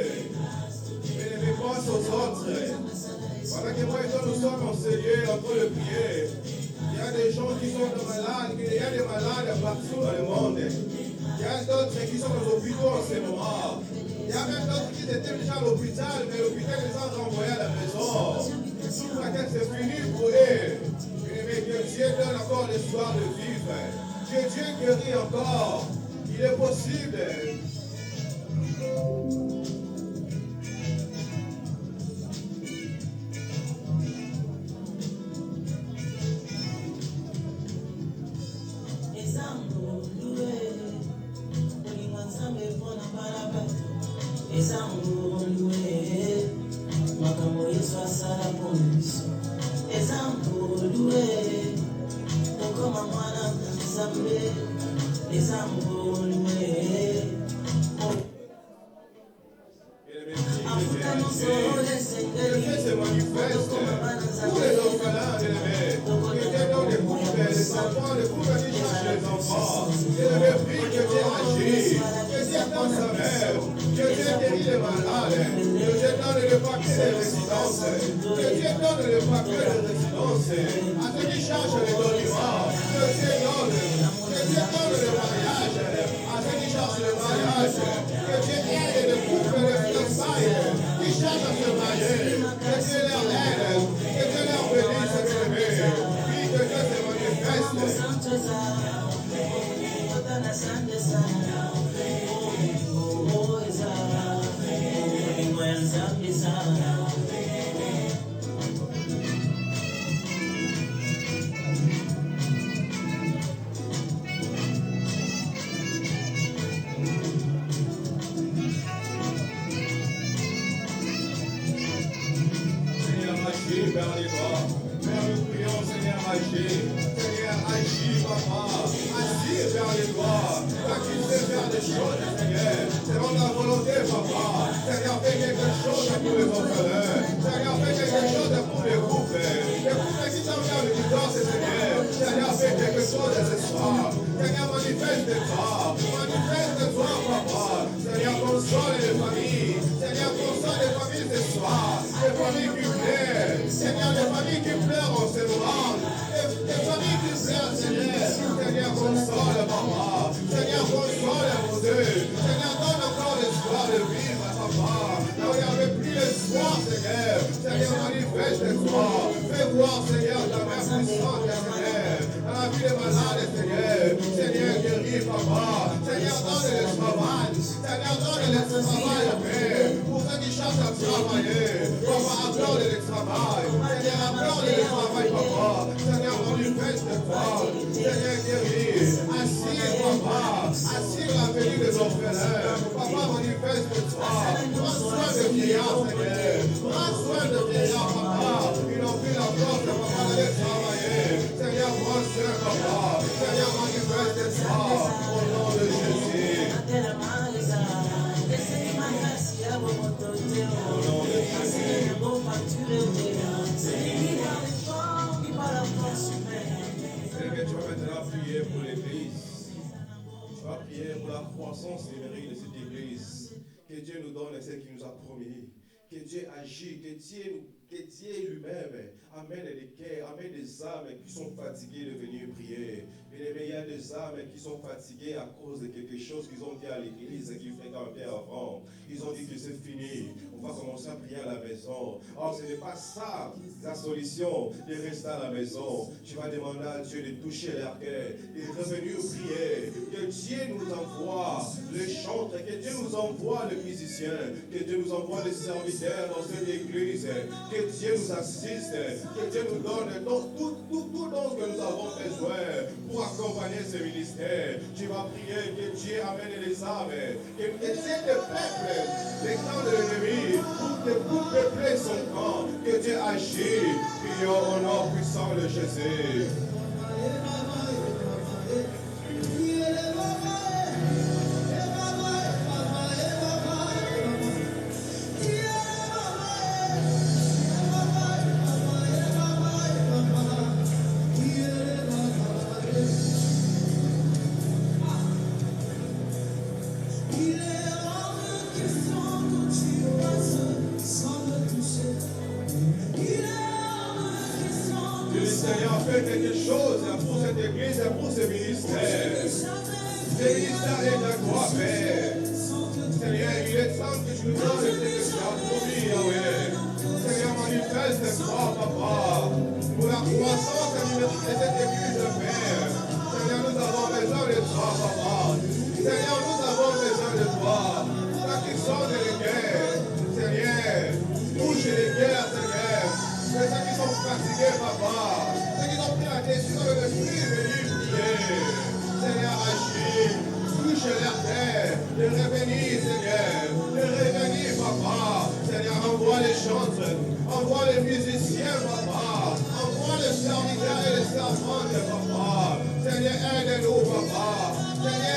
Bien-aimé, pense aux autres. Pendant que moi et toi nous sommes enseignés en train de prier, il y a des gens qui sont malades, il y a des malades partout dans le monde. Il y a d'autres qui sont aux hôpitaux en ce moment. Il y a même d'autres qui étaient déjà à l'hôpital, mais l'hôpital les a renvoyés à la maison. Pour laquelle c'est fini pour eux. Mais que Dieu donne encore l'espoir de vivre. Que Dieu guérit encore. Il est possible. les amours loués. Que Dieu se manifeste pour les orphelins, que Dieu donne les couples, les enfants, les couples qui cherchent les enfants. Je prie que Dieu agisse, que Dieu donne sa mère, que Dieu guérit les malades, que Dieu donne le paquet de résidence, que Dieu donne le paquet de résidence à ceux qui cherchent les documents, que Dieu donne le mariage à ceux qui cherchent le mariage, que Dieu aide les couples, les fiançailles qui cherchent à se marier, que Dieu leur aide, que Dieu leur bénisse, bien-aimés. Oui, que Dieu se manifeste. Vers les bras, Père, nous prions, Seigneur, agis, Seigneur, agis, papa, agis vers les bras, toi qui sais faire des choses, Seigneur, selon ta volonté, papa, Seigneur, fais quelque chose pour les orphelins, Seigneur, fais quelque chose pour les couples qui sont vers le divorce, Seigneur, Seigneur, fais quelque chose ce soir, Seigneur, manifeste-toi, papa, Seigneur, console les familles, Seigneur, console les familles ce soir, les familles qui pleurent, Seigneur, les familles qui pleurent en ce moment, les familles qui pleurent, Seigneur, Seigneur, console, papa, Seigneur, console, mon Dieu, Seigneur, donne encore l'espoir de vivre, papa, là où il n'y avait plus l'espoir, Seigneur, Seigneur, manifeste-toi, fais voir, Seigneur, ta main puissante, Seigneur, dans la vie des malades, Seigneur, Seigneur, guéris, papa, Seigneur, donne le travail, Seigneur, donne le travail, Père, pour ceux qui cherchent à travailler, papa, accorde le travail, Seigneur, accorde le travail, papa, Seigneur, manifeste-toi, Seigneur, guéris, assire, papa, assire la venue des orphelins, papa, manifeste-toi, prends soin de vieillards, Seigneur, prends soin de vieillards, papa, ils n'ont plus la force, papa, d'aller travailler, Seigneur, prends soin, papa, Seigneur, manifeste-toi, au nom de Jésus. Et tu vas maintenant prier pour l'Église. Tu vas prier pour la croissance numérique de cette Église. Que Dieu nous donne ce qu'il nous a promis. Que Dieu agit, que Dieu lui-même amène des cœurs, amène des âmes qui sont fatiguées de venir prier. Mais il y a des âmes qui sont fatiguées à cause de quelque chose qu'ils ont dit à l'église qui fréquentaient avant. Ils ont dit que c'est fini, on va commencer à prier à la maison. Or, ce n'est pas ça la solution de rester à la maison. Tu vas demander à Dieu de toucher leur cœur, de revenir prier. Que Dieu nous envoie les chantres, que Dieu nous envoie les musiciens, que Dieu nous envoie les serviteurs dans cette église, que Dieu nous assiste, que Dieu nous donne tout ce que nous avons besoin pour accompagner ce ministère. Tu vas prier que Dieu amène les âmes, que c'est le peuple, les camps de l'ennemi, pour peupler son camp, que Dieu agit. Prions au nom puissant de Jésus. Seigneur, fais quelque chose pour cette église et pour ce ministère. Ce ministère est de toi, Père. Seigneur, il est temps que tu nous donnes ce que tu as promis, Yahweh. Seigneur, manifeste-toi, Papa, pour la croissance numérique de cette église, Père. Seigneur, nous avons besoin de toi, Papa. Seigneur, nous avons besoin de toi. Toi qui sors les guerres, Seigneur, touche les guerres, Seigneur. C'est ceux qui sont fatigués, papa. Ceux qui ont pris la décision de l'esprit de venir prier. Seigneur, agis. Touche leur terre. De revenir, Seigneur. De revenir, papa. Seigneur, envoie les chantres. Envoie les musiciens, papa. Envoie les serviteurs et les servantes, papa. Seigneur, aide-nous, papa. Seigneur,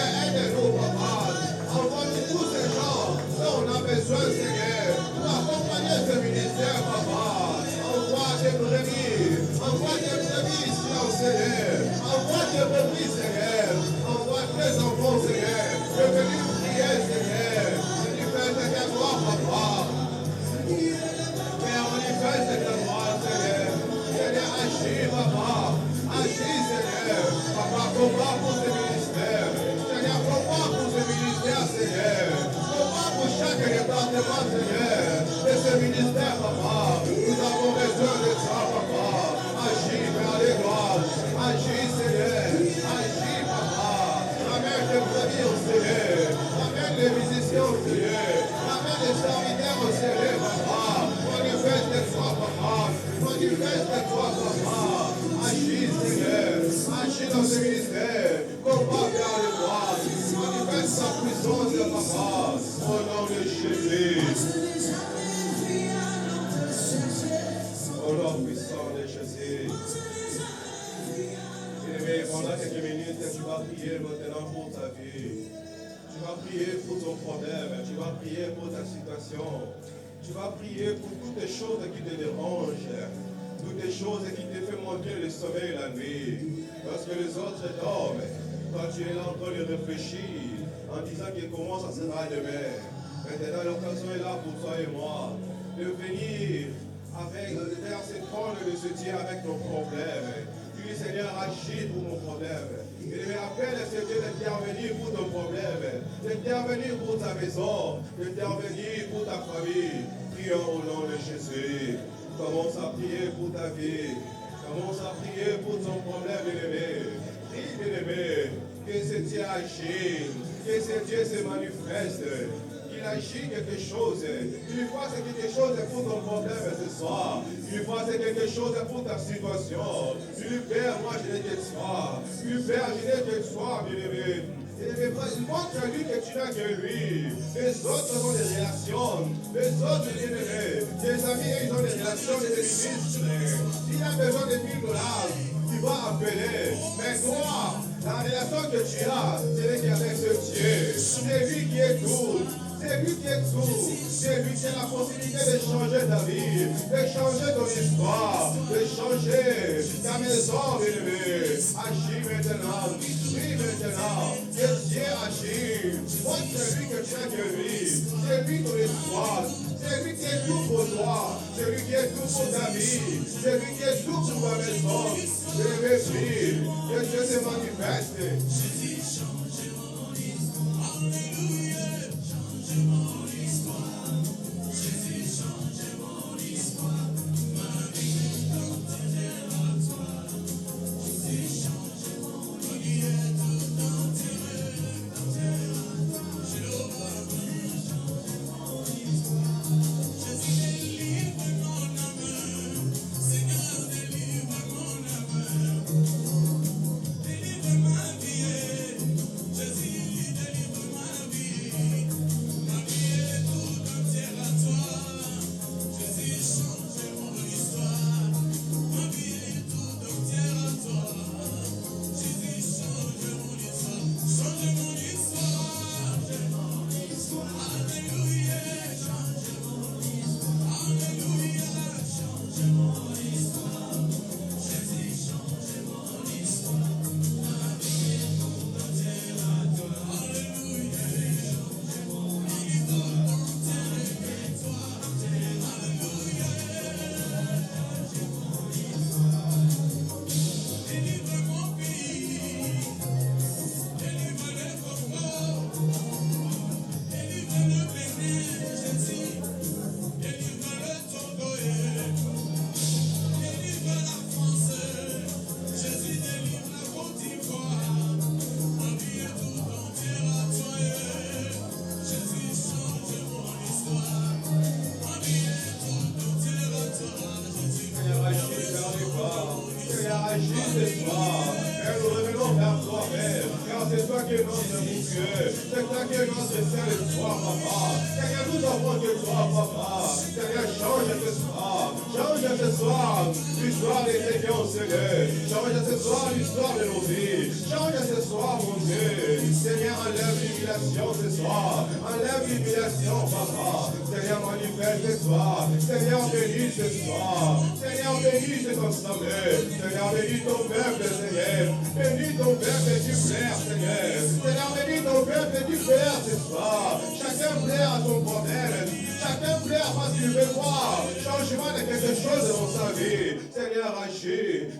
nom puissant de Jésus. Bien-aimé, pendant quelques minutes, tu vas prier maintenant pour ta vie. Tu vas prier pour ton problème. Tu vas prier pour ta situation. Tu vas prier pour toutes les choses qui te dérangent. Toutes les choses qui te font manquer le sommeil la nuit. Lorsque les autres dorment, toi tu es là en train de réfléchir en disant qu'il commence à sera demain. Maintenant l'occasion est là pour toi et moi de venir vers cette corne de ce Dieu avec nos problèmes. Tu dis Seigneur, agis pour mon problème. Il appelle ce Dieu d'intervenir pour ton problème, d'intervenir pour ta maison, d'intervenir pour ta famille. Prions au nom de Jésus. Commence à prier pour ta vie. Commence à prier pour ton problème, bien-aimé. Prie, bien-aimé, que ce Dieu agisse, que ce Dieu se manifeste, qu'il agisse quelque chose, qu'il fasse quelque chose pour ton problème ce soir, qu'il fasse quelque chose pour ta situation. Père, moi je n'ai que toi. Père, je n'ai que toi, bien-aimé. Montre à lui que tu n'as que lui. Les autres ont des relations. Les autres, bien-aimés, tes amis, ils ont des relations de ministres. S'il a besoin de $1000, tu vas appeler. Mais toi, la relation que tu as, c'est avec ce Dieu. C'est lui qui est tout. C'est lui qui est tout. C'est lui qui a la possibilité de changer ta vie, de changer ton histoire, de changer ta maison, bien-aimé. Agis maintenant. Prie maintenant. Que Dieu agit. Montre lui que tu as que lui. C'est lui ton espoir. C'est lui qui est tout pour toi. C'est lui qui est tout pour ta vie. C'est lui qui est tout pour ta maison. Je vais prier. Que Dieu se manifeste.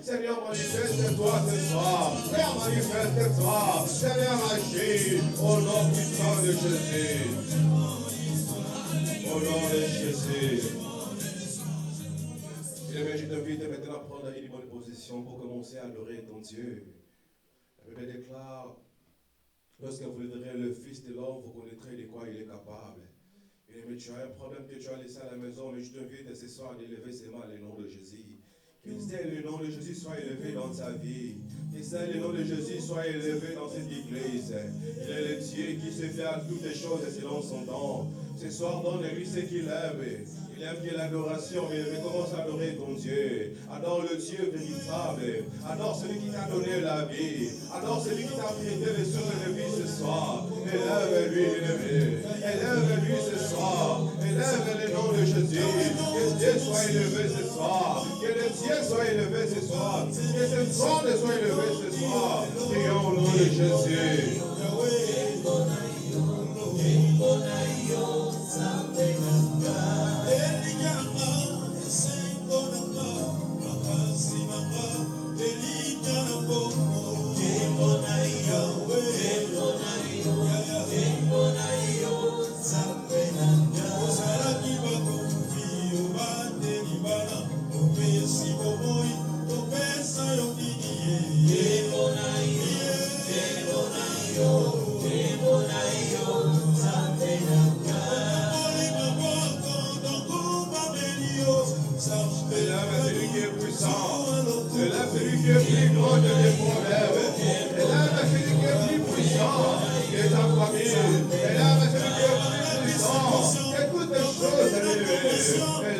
Seigneur, manifeste-toi ce soir. Père, manifeste-toi. Seigneur, agis au nom puissant de Jésus. Au nom de Jésus. Et je t'invite maintenant à prendre une bonne position pour commencer à adorer ton Dieu. La Bible déclare, lorsque vous verrez le Fils de l'homme, vous connaîtrez de quoi il est capable. Mais tu as un problème que tu as laissé à la maison, mais je t'invite ce soir à élever ses mains le nom de Jésus. Que le nom de Jésus soit élevé dans ta vie. Que le nom de Jésus soit élevé dans cette église. Il est le Dieu qui sait faire toutes les choses selon son temps. Ce soir, donne-lui ce qu'il aime. Il Il aime bien l'adoration, mais commence à adorer ton Dieu. Adore le Dieu véritable. Adore celui qui t'a donné la vie. Adore celui qui t'a prêté les sources de vie ce soir. Élève-lui, élevé. Élève-lui ce soir. Élève le nom de Jésus. Que Dieu soit élevé ce soir. Que le Dieu soit élevé ce soir. Que ce trône soit élevé ce soir. Prions au nom de Jésus.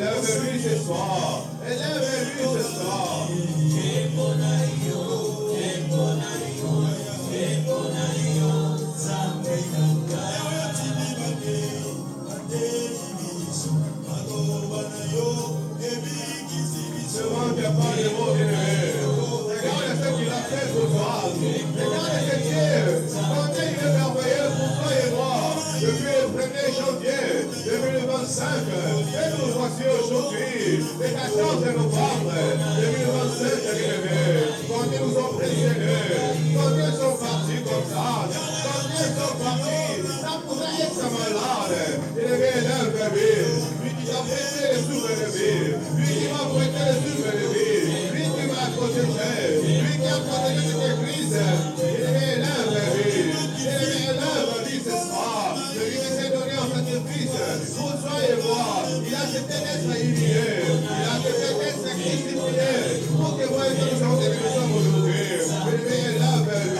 Élève-lui ce soir. Élève-lui ce soir. Devant qu'il n'y a pas de mots élevé. Regarde ce qu'il a fait pour toi. Regarde ce Dieu. Combien il est merveilleux pour toi et moi. Depuis le 1er janvier 2025, et nous voici aujourd'hui, le 14 novembre 2025, combien nous sommes précédés, combien sont partis comme ça, combien sont partis, ça pourrait être malade, il est élève-lui, lui qui t'a prêté les souffles de vie, lui qui m'a prêté les souffles de vie, lui qui m'a protégé, lui qui a protégé cette église, il est élève-lui, ce soir, celui qui s'est donné en sacrifice pour toi et moi, il a accepté d'être humilié, il a accepté d'être crucifié pour que moi et toi nous sommes des personnes aujourd'hui. Il est là vers lui.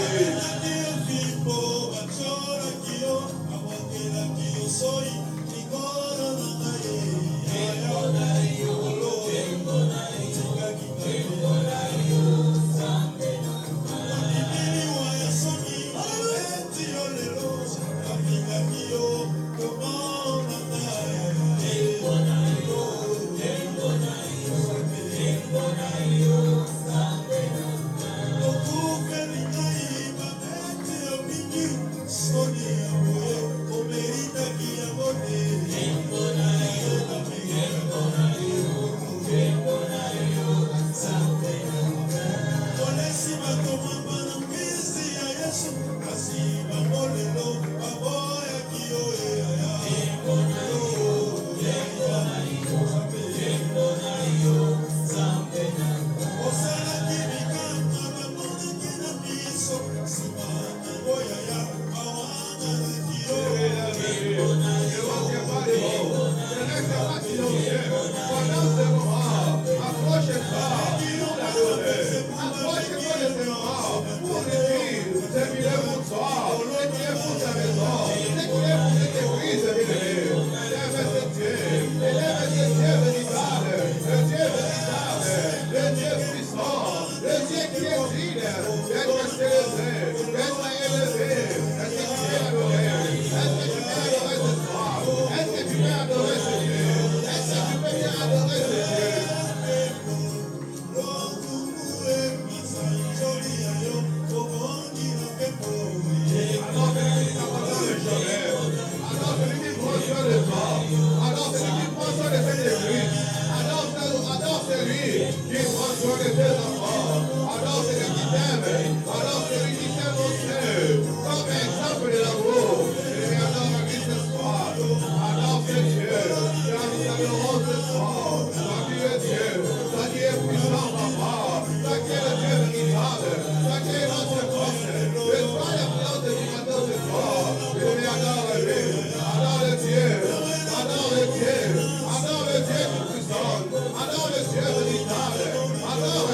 Adore le Dieu véritable. Adore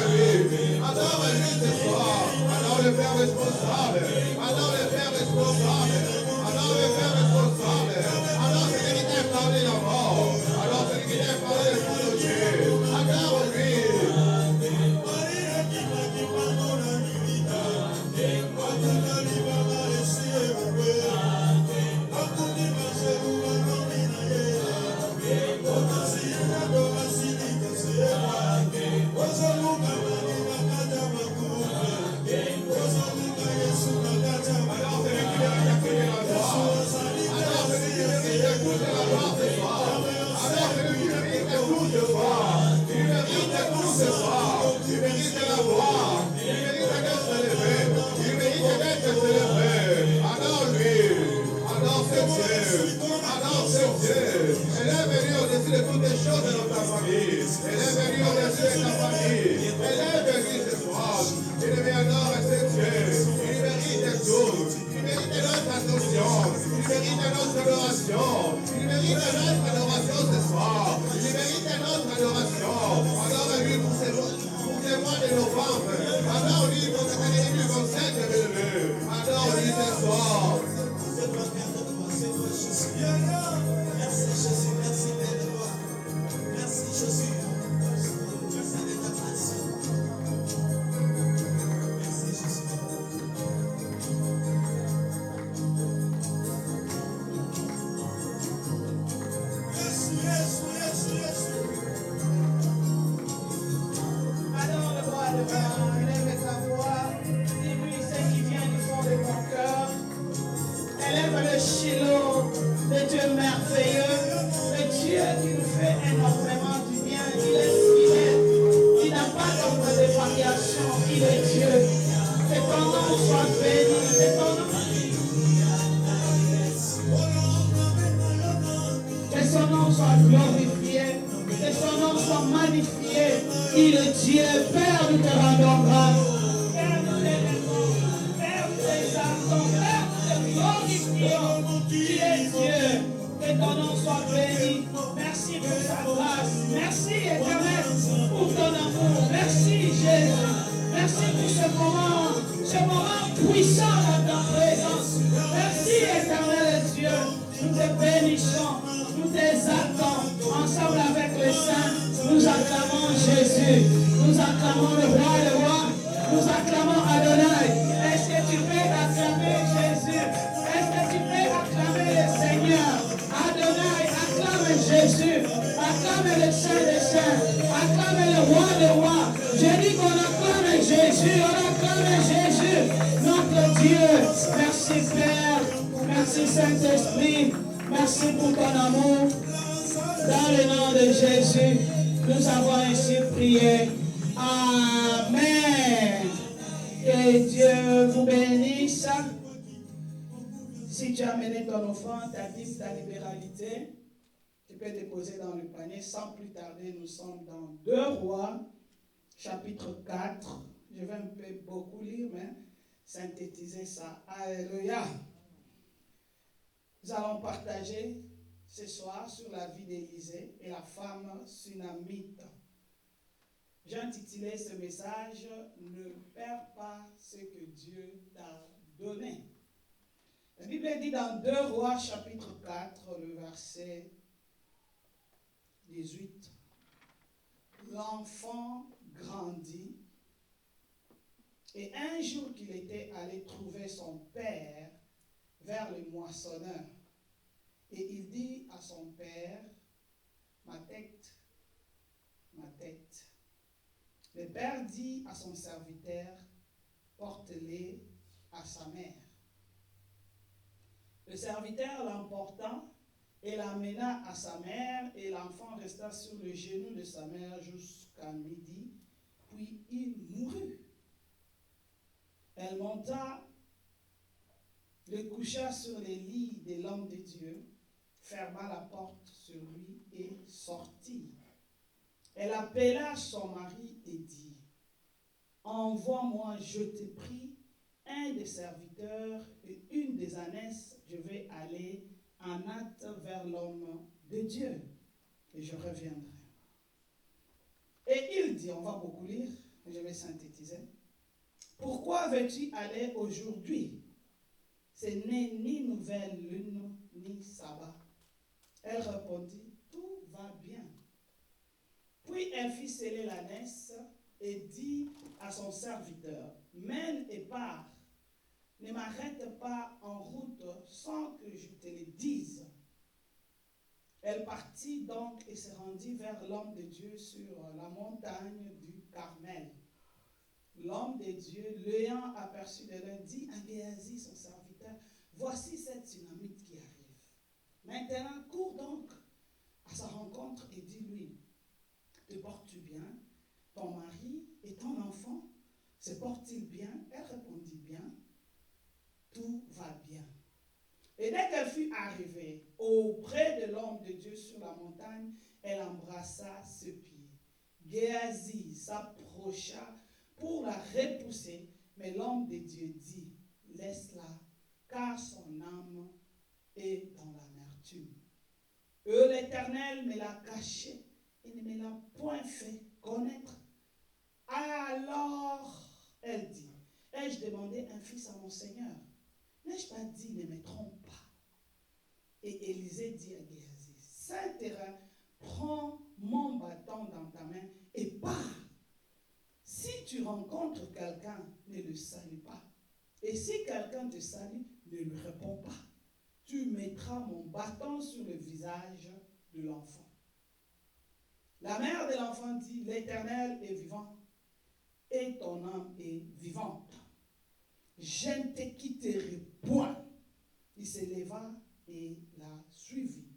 famille. Elle est venue au-dessus de ta famille. Elle est venue ce soir. Il lui honore ce Dieu. Il mérite tout. Il mérite notre attention. Il mérite notre adoration. Il mérite notre adoration ce soir. Il mérite notre adoration. Adore-lui pour ces mois de novembre. Adore-lui pour cette année 2025 de Bénévent. Adore-lui ce soir. Merci Jésus, merci Père de moi. Merci Jésus. Merci de ta grâce. Merci Jésus. Adore le roi de roi, élève ta voix, dis-lui ce qui vient du fond de ton cœur. Élève le Shiloh, le Dieu merveilleux, le Dieu qui nous fait énormément du bien. Il est fidèle, il n'a pas d'ombre de variation, il est Dieu. Que ton nom soit béni, que ton nom que son nom soit glorifié, que son nom soit magnifié. Il est Dieu, Père, nous te rendons grâce. Père, nous t'aimons, Père, nous t'exaltons, Père, nous te glorifions. Tu es Dieu, que ton nom soit béni. Merci pour sa grâce. Merci, Éternel, pour ton amour. Merci, Jésus. Merci pour ce moment puissant dans ta présence. Merci, Éternel Dieu. Nous te bénissons, nous t'exaltons. Ensemble avec les saints, nous acclamons Jésus. Nous acclamons le roi des rois. Nous acclamons Adonai. Est-ce que tu peux acclamer Jésus? Est-ce que tu peux acclamer le Seigneur? Adonai, acclame Jésus. Acclame le Saint des Saints. Acclame le roi des rois. Je dis qu'on acclame Jésus. On acclame Jésus, notre Dieu. Merci Père. Merci Saint-Esprit. Merci pour ton amour. Dans le nom de Jésus, nous avons ainsi prié. Amen. Que Dieu vous bénisse. Si tu as amené ton offrande, ta dîme, ta libéralité, tu peux déposer dans le panier. Sans plus tarder, nous sommes dans 2 Rois, chapitre 4. Je vais un peu beaucoup lire, mais synthétiser ça. Alléluia. Nous allons partager ce soir sur la vie d'Élisée et la femme sunamite. J'ai intitulé ce message « Ne perds pas ce que Dieu t'a donné ». La Bible dit dans 2 Rois chapitre 4, le verset 18. L'enfant grandit et un jour qu'il était allé trouver son père vers le moissonneur. Et il dit à son père, ma tête, ma tête. Le père dit à son serviteur, porte-les à sa mère. Le serviteur l'emporta et l'amena à sa mère, et l'enfant resta sur le genou de sa mère jusqu'à midi, puis il mourut. Elle monta, le coucha sur les lits de l'homme de Dieu, ferma la porte sur lui et sortit. Elle appela son mari et dit, envoie-moi, je te prie, un des serviteurs et une des ânesses, je vais aller en hâte vers l'homme de Dieu et je reviendrai. Et il dit, on va beaucoup lire, je vais synthétiser. Pourquoi veux-tu aller aujourd'hui? Ce n'est ni nouvelle lune, ni sabbat. Elle répondit, tout va bien. Puis elle fit sceller l'ânesse et dit à son serviteur, mène et pars. Ne m'arrête pas en route sans que je te le dise. Elle partit donc et se rendit vers l'homme de Dieu sur la montagne du Carmel. L'homme de Dieu, l'ayant aperçu de loin, dit à Géasi, son serviteur, voici cette Sunamite qui arrive. Maintenant, cours donc à sa rencontre et dis-lui, te portes-tu bien? Ton mari et ton enfant se portent-ils bien? Elle répondit bien. Tout va bien. Et dès qu'elle fut arrivée auprès de l'homme de Dieu sur la montagne, elle embrassa ses pieds. Géasi s'approcha pour la repousser, mais l'homme de Dieu dit, laisse-la, car son âme est dans l'amertume. L'Éternel me l'a caché et ne me l'a point fait connaître. Alors, elle dit, ai-je demandé un fils à mon Seigneur? N'ai-je pas dit, ne me trompe pas? Et Élisée dit à Géasi, Saint-Terrain, prends mon bâton dans ta main et pars. Si tu rencontres quelqu'un, ne le salue pas. Et si quelqu'un te salue, ne lui réponds pas. Tu mettras mon bâton sur le visage de l'enfant. La mère de l'enfant dit, l'Éternel est vivant et ton âme est vivante. Je ne te quitterai point. Il se leva et la suivit.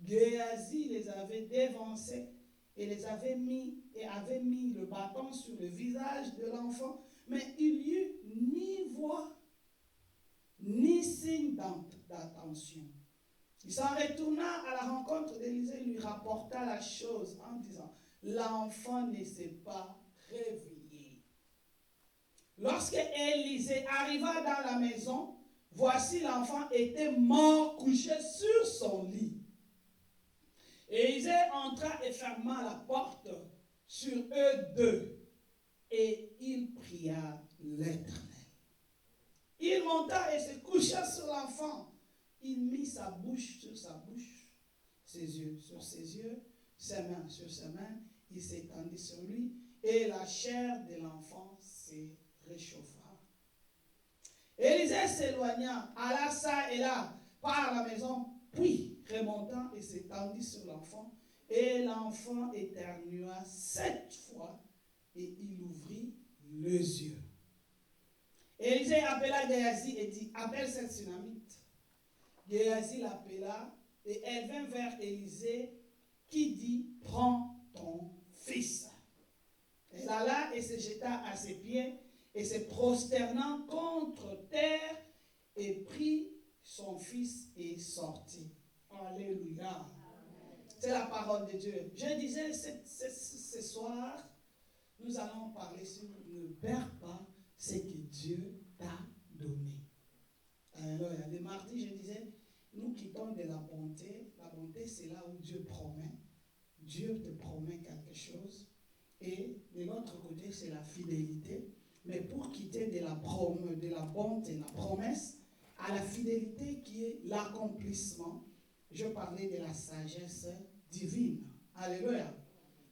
Géasi les avait dévancés et avait mis le bâton sur le visage de l'enfant, mais il n'y eut ni voix, ni signe d'attention. Il s'en retourna à la rencontre d'Élisée, lui rapporta la chose en disant, l'enfant ne s'est pas réveillé. Lorsque Élisée arriva dans la maison, voici l'enfant était mort, couché sur son lit. Élisée entra et ferma la porte sur eux deux, et il pria l'Éternel. Il monta et se coucha sur l'enfant. Il mit sa bouche sur sa bouche, ses yeux sur ses yeux, ses mains sur ses mains. Il s'étendit sur lui, et la chair de l'enfant se réchauffa. Élisée s'éloigna, alla ça et là par la maison, puis remontant et s'étendit sur l'enfant, et l'enfant éternua 7 fois, et il ouvrit les yeux. Élisée appela Géasi et dit, appelle cette Sunamite. Géasi l'appela, et elle vint vers Élisée, qui dit, prends ton fils. Elle alla et se jeta à ses pieds, et se prosternant contre terre, et prit son fils et sortit. Alléluia. C'est la parole de Dieu. Je disais ce soir, nous allons parler sur ne perds pas ce que Dieu t'a donné. Alléluia. Le mardi, je disais, nous quittons de la bonté. La bonté, c'est là où Dieu promet. Dieu te promet quelque chose. Et de l'autre côté, c'est la fidélité. Mais pour quitter de la bonté, la promesse, à la fidélité qui est l'accomplissement, je parlais de la sagesse divine. Alléluia.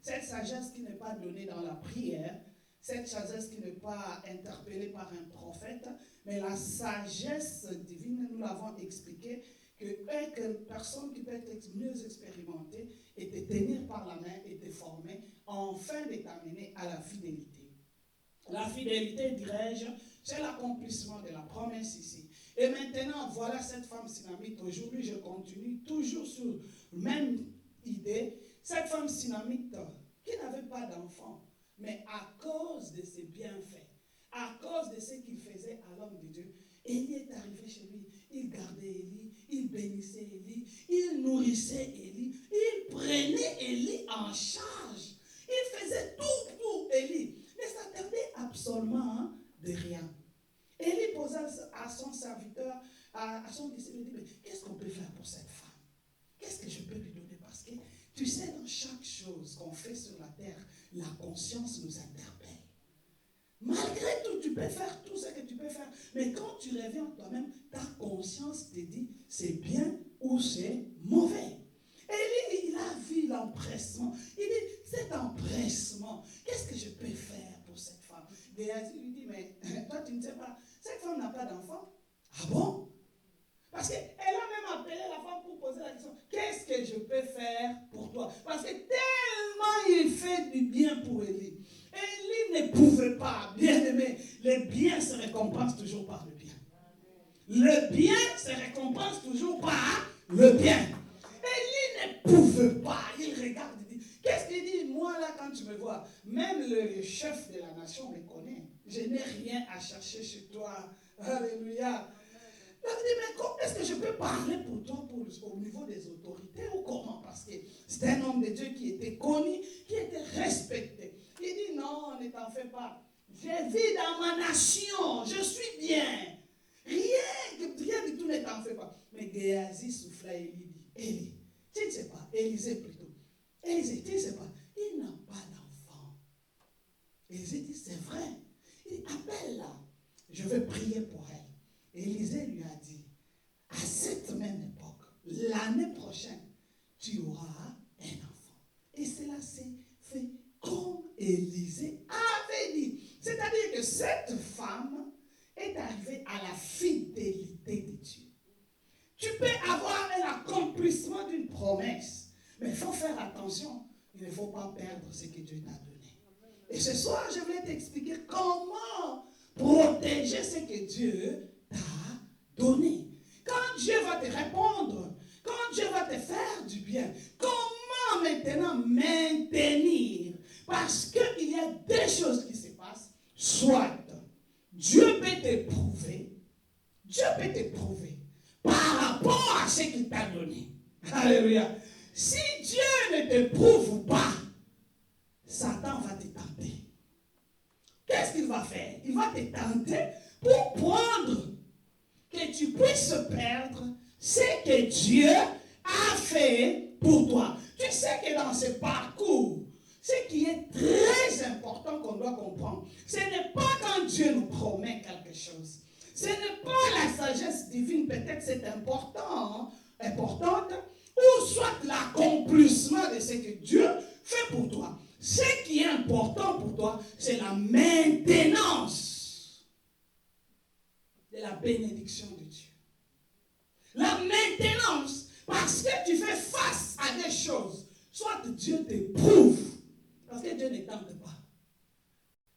Cette sagesse qui n'est pas donnée dans la prière, cette sagesse qui n'est pas interpellée par un prophète, mais la sagesse divine, nous l'avons expliqué, qu'une personne qui peut être mieux expérimentée et te tenir par la main et te former, afin de t'amener à la fidélité. La fidélité, dirais-je, c'est l'accomplissement de la promesse ici. Et maintenant, voilà cette femme Sunamite. Aujourd'hui, je continue toujours sur la même idée. Cette femme Sunamite qui n'avait pas d'enfant, mais à cause de ses bienfaits, à cause de ce qu'il faisait à l'homme de Dieu, Élie est arrivé chez lui. Il gardait Élie, il bénissait Élie, il nourrissait Élie, il prenait Élie en charge. Il faisait tout pour Élie. Mais ça ne servait absolument de rien. Élie posa à son serviteur, à son disciple, il dit, mais qu'est-ce qu'on peut faire pour cette femme? Qu'est-ce que je peux lui donner? Parce que tu sais, dans chaque chose qu'on fait sur la terre, la conscience nous interpelle. Malgré tout, tu peux faire tout ce que tu peux faire. Mais quand tu reviens en toi-même, ta conscience te dit, c'est bien ou c'est mauvais. Élie, il a vu l'empressement. Il dit, cet empressement, qu'est-ce que je peux faire pour cette femme? Géasi lui dit, mais toi tu ne sais pas, cette femme n'a pas d'enfant. Ah bon? Parce qu'elle a même appelé la femme pour poser la question, qu'est-ce que je peux faire pour toi? Parce que tellement il fait du bien pour Élie. Élie ne pouvait pas, bien aimé, le bien se récompense toujours par le bien. Le bien se récompense toujours par le bien. Élie ne pouvait pas, il regarde, il dit, qu'est-ce qu'il dit? Moi là, quand tu me vois, même le chef de la nation me connaît. Je n'ai rien à chercher chez toi. Alléluia. Elle dit, mais est-ce que je peux parler pour toi au niveau des autorités ou comment? Parce que c'était un homme de Dieu qui était connu, qui était respecté. Il dit, non, ne t'en fais pas. Je vis dans ma nation, je suis bien. Rien du tout, ne t'en fais pas. Mais Géasi souffla et lui dit, Élie, tu ne sais pas, Élisée plutôt. Élisée, tu ne sais pas, il n'a pas d'enfant. Élisée dit, c'est vrai. Il dit, appelle-la, je vais prier pour elle. Élisée lui a dit, à cette même époque, l'année prochaine, tu auras un enfant. Et cela s'est fait comme Élisée avait dit. C'est-à-dire que cette femme est arrivée à la fidélité de Dieu. Tu peux avoir un accomplissement d'une promesse, mais il faut faire attention. Il ne faut pas perdre ce que Dieu t'a donné. Et ce soir, je vais t'expliquer comment protéger ce que Dieu t'a donné. Quand Dieu va te répondre, quand Dieu va te faire du bien, comment maintenant maintenir? Parce qu'il y a des choses qui se passent. Soit Dieu peut t'éprouver, par rapport à ce qu'il t'a donné. Alléluia. Si Dieu ne t'éprouve pas, Satan va te tenter. Qu'est-ce qu'il va faire? Il va te tenter pour prendre que tu puisses perdre ce que Dieu a fait pour toi. Tu sais que dans ce parcours, ce qui est très important qu'on doit comprendre, ce n'est pas quand Dieu nous promet quelque chose. Ce n'est pas la sagesse divine, peut-être c'est important, importante, ou soit l'accomplissement de ce que Dieu fait pour toi. Ce qui est important pour toi, c'est la maintenance de la bénédiction de Dieu. La maintenance, parce que tu fais face à des choses, soit Dieu t'éprouve, parce que Dieu ne tente pas.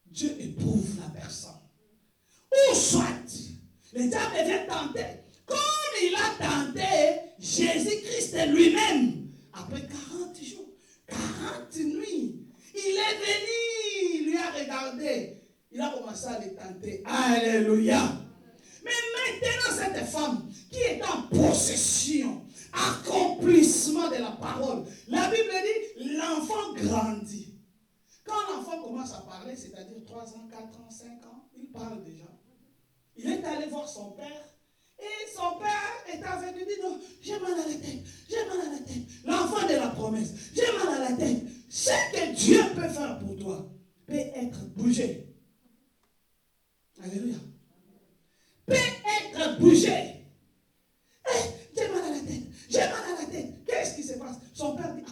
Dieu éprouve la personne. Ou soit, le diable vient tenter, comme il a tenté Jésus-Christ lui-même, après 40 jours, 40 nuits. Il est venu, il lui a regardé, il a commencé à le tenter. Alléluia. Mais maintenant, cette femme qui est en possession, accomplissement de la parole, la Bible dit, l'enfant grandit. Quand l'enfant commence à parler, c'est-à-dire 3 ans, 4 ans, 5 ans, il parle déjà. Il est allé voir son père. Et son père est avec lui, dit, non, j'ai mal à la tête, j'ai mal à la tête. L'enfant de la promesse, j'ai mal à la tête. Ce que Dieu peut faire pour toi peut être bougé. Alléluia. Peut être bougé. J'ai mal à la tête, j'ai mal à la tête. Qu'est-ce qui se passe? Son père dit,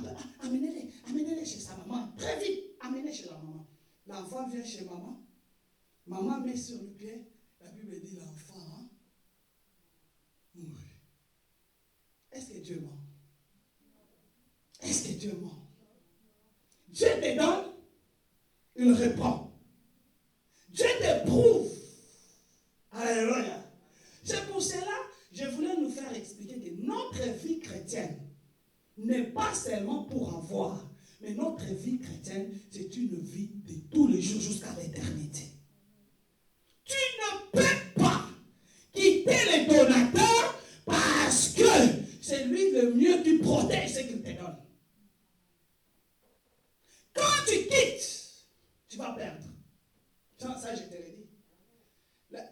amenez-les chez sa maman. Très vite, amenez chez la maman. L'enfant vient chez maman. Maman met sur le pied. La Bible dit, l'enfant mourit. Est-ce que Dieu ment? Est-ce que Dieu ment? Dieu te donne, il répond. Dieu t'éprouve. Alléluia. C'est pour cela que je voulais nous faire expliquer que notre vie chrétienne n'est pas seulement pour avoir, mais notre vie chrétienne, c'est une vie de tous les jours jusqu'à l'éternité. Tu ne peux pas quitter le donateur parce que c'est lui le mieux qui protège ce qu'il te donne. Quand tu quittes, tu vas perdre. Ça, je te l'ai dit.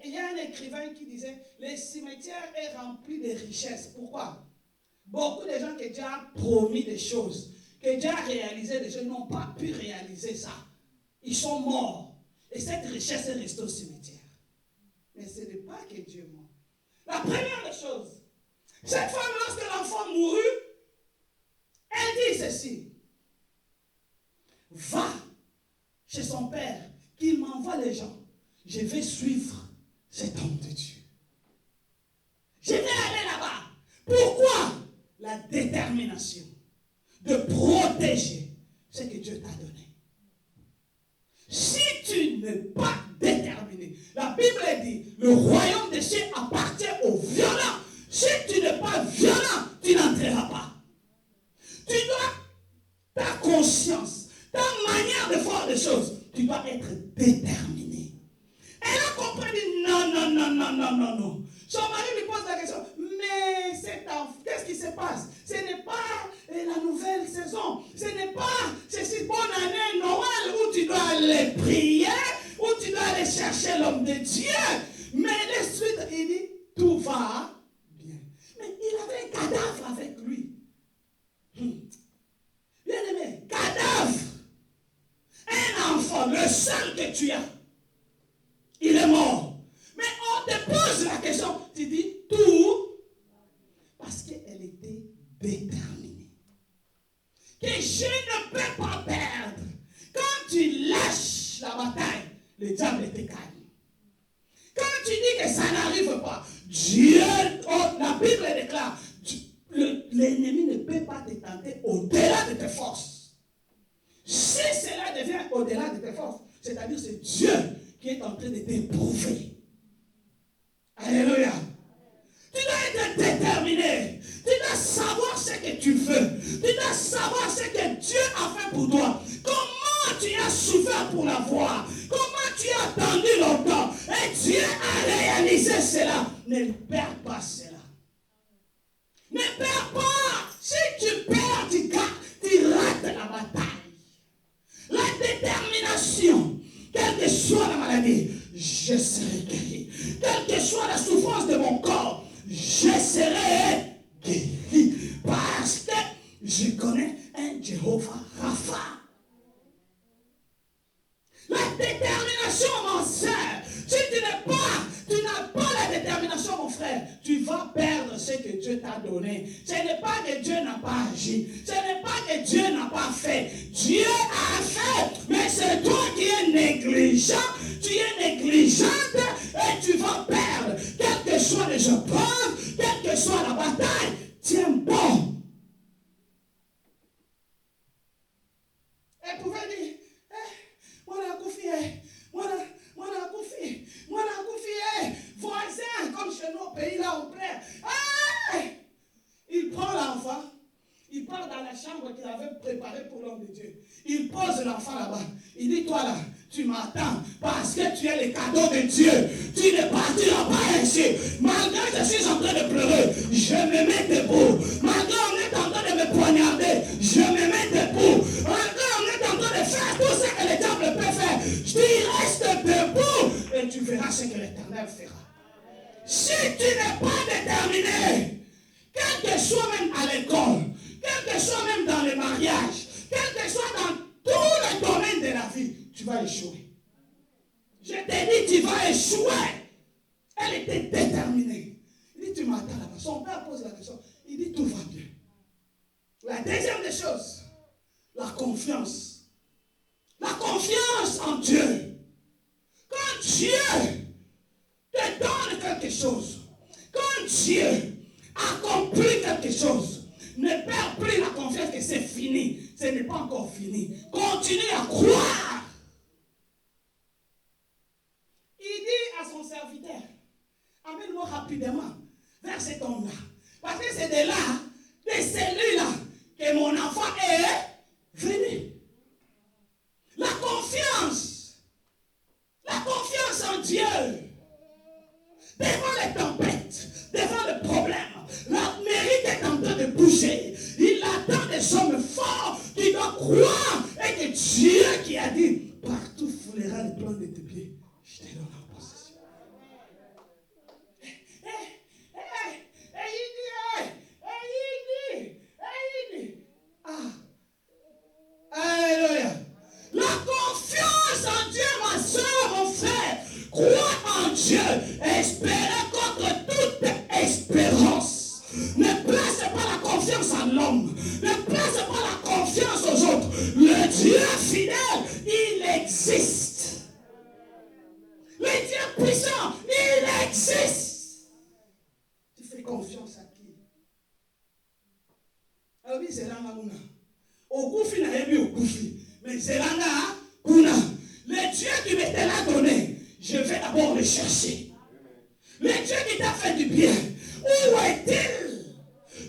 Il y a un écrivain qui disait, le cimetière est rempli de richesses. Pourquoi? Beaucoup de gens qui ont déjà promis des choses, qui ont déjà réalisé des choses, n'ont pas pu réaliser ça. Ils sont morts. Et cette richesse est restée au cimetière. Mais ce n'est pas que Dieu ment. La première des choses, cette femme, lorsque l'enfant mourut, elle dit ceci. Va chez son père, qu'il m'envoie les gens. Je vais suivre cet homme de Dieu. Je vais aller là-bas. Pourquoi? La détermination de protéger ce que Dieu t'a donné. Si tu n'es pas déterminé, la Bible dit, le royaume des cieux appartient aux violents. Si tu n'es pas violent, tu n'entreras pas. Tu dois, ta conscience, ta manière de faire les choses, tu dois être déterminé. Elle a compris, non. Son mari lui pose la question. aller prier, ou tu dois aller chercher l'homme de Dieu. Mais l'esprit, il dit, tout va bien. Mais il avait un cadavre avec lui. Bien aimé, cadavre. Un enfant, le seul que tu as, il est mort. Mais on te pose la question, tu dis tout, parce qu'elle était déterminée. Que je ne peux pas perdre. Quand tu lâches la bataille, le diable te gagne. Quand tu dis que ça n'arrive pas, Dieu, la Bible déclare, l'ennemi ne peut pas te tenter au-delà de tes forces. Si cela devient au-delà de tes forces, c'est-à-dire c'est Dieu qui est en train de t'éprouver. Alléluia. Tu dois être déterminé. Tu dois savoir ce que tu veux. Tu dois savoir ce que Dieu a fait pour toi. Comment tu as souffert pour l'avoir. Comment tu as attendu longtemps. Et Dieu a réalisé cela. Ne perds pas cela. Ne perds pas. Si tu perds, tu rates la bataille. La détermination, quelle que soit la maladie, je serai guéri. Quelle que soit la souffrance de mon corps, je serai guéri. Parce que je connais un Jéhovah Rapha. La détermination, mon soeur, si tu n'as pas la détermination, mon frère, tu vas perdre ce que Dieu t'a donné. Ce n'est pas que Dieu n'a pas agi. Ce n'est pas que Dieu n'a pas fait. Dieu a fait, mais c'est toi qui es négligent. Tu es négligente et tu vas perdre. Quel que soit les épreuves, quelle que soit la bataille, tiens bon. Elle pouvait dire, voisin, comme chez nous au pays là, on plaît. Il prend l'enfant, il part dans la chambre qu'il avait préparée pour l'homme de Dieu. Il pose l'enfant là-bas. Il dit, toi là, tu m'attends parce que tu es le cadeau de Dieu. Tu ne partiras pas ainsi. Malgré que je suis en train de pleurer, je me mets debout. Malgré qu'on est en train de me poignarder, je me mets debout. Malgré qu'on est en train de faire tout ce que le diable peut faire, tu restes debout et tu verras ce que l'Éternel fera. Si tu n'es pas déterminé, quel que soit même à l'école, quel que soit même dans le mariage, quel que soit dans tous les domaines de la vie, tu vas échouer. Je t'ai dit, tu vas échouer. Elle était déterminée. Il dit, tu m'attends là-bas. Son père pose la question. Il dit, tout va bien. La deuxième des choses, la confiance. La confiance en Dieu. Quand Dieu te donne quelque chose, quand Dieu accomplit quelque chose, ne perds plus la confiance que c'est fini. Ce n'est pas encore fini. Continue à croire. Il dit à son serviteur, amène-moi rapidement vers cet homme-là. Parce que c'est de là, de celui-là, que mon enfant est venu. La confiance en Dieu. Devant les tempêtes, devant les problèmes, l'Amérique est en train de bouger. Il attend des hommes forts qui doivent croire et que Dieu qui a dit, partout foulera les plans de tes pieds. Je te donne en possession. Alléluia. La confiance en Dieu, ma soeur, mon frère. Crois en Dieu. Espérez contre toute espérance. Ne place pas la confiance en l'homme. Ne place pas la confiance aux autres. Le Dieu fidèle, il existe. Le Dieu puissant, il existe. Tu fais confiance à qui? Alors oui, c'est là où Okufi n'a pas Okufi, mais c'est là Kuna. Le Dieu qui m'était là donné, je vais d'abord le chercher. Le Dieu qui t'a fait du bien, où est-il?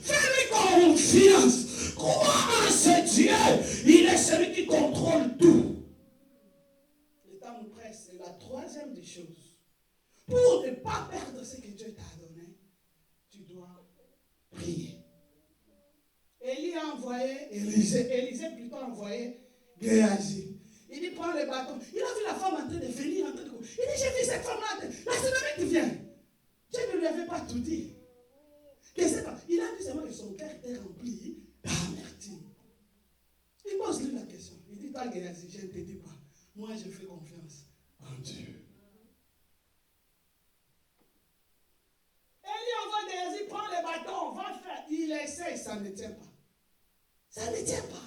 Fais-lui confiance. Crois en ce Dieu. Il est celui qui contrôle tout. Le temps nous presse. C'est la troisième des choses. Pour ne pas perdre ce que Dieu t'a donné, tu dois prier. Élie a envoyé, Élisée plutôt a envoyé Géasi. Il dit, prend le bâton. Il a vu la femme en train de venir, en train de courir. Il dit, j'ai vu cette femme-là, la tsunami qui vient. Je ne lui avais pas tout dit. Il a dit seulement que son cœur était rempli d'amertume. Il pose lui la question. Il dit, toi, Géasi, je ne te dis pas. Moi, je fais confiance en Dieu. Élie envoie Géasi, prend le bâton, va faire. Il essaie, ça ne tient pas. Ça ne tient pas.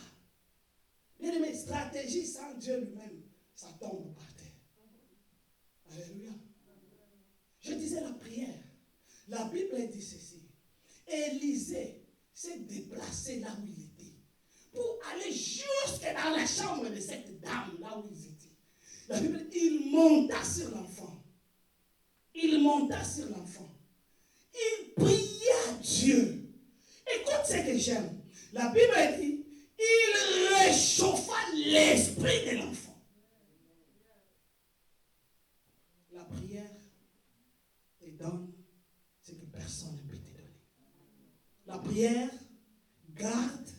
Mais stratégie sans Dieu lui-même, ça tombe par terre. Alléluia. Je disais la prière. La Bible dit ceci. Élisée s'est déplacé là où il était pour aller jusque dans la chambre de cette dame, là où ils étaient. La Bible dit, il monta sur l'enfant. Il monta sur l'enfant. Il pria Dieu. Écoute ce que j'aime. La Bible dit, il réchauffa l'esprit de l'enfant. La prière te donne ce que personne ne peut te donner. La prière garde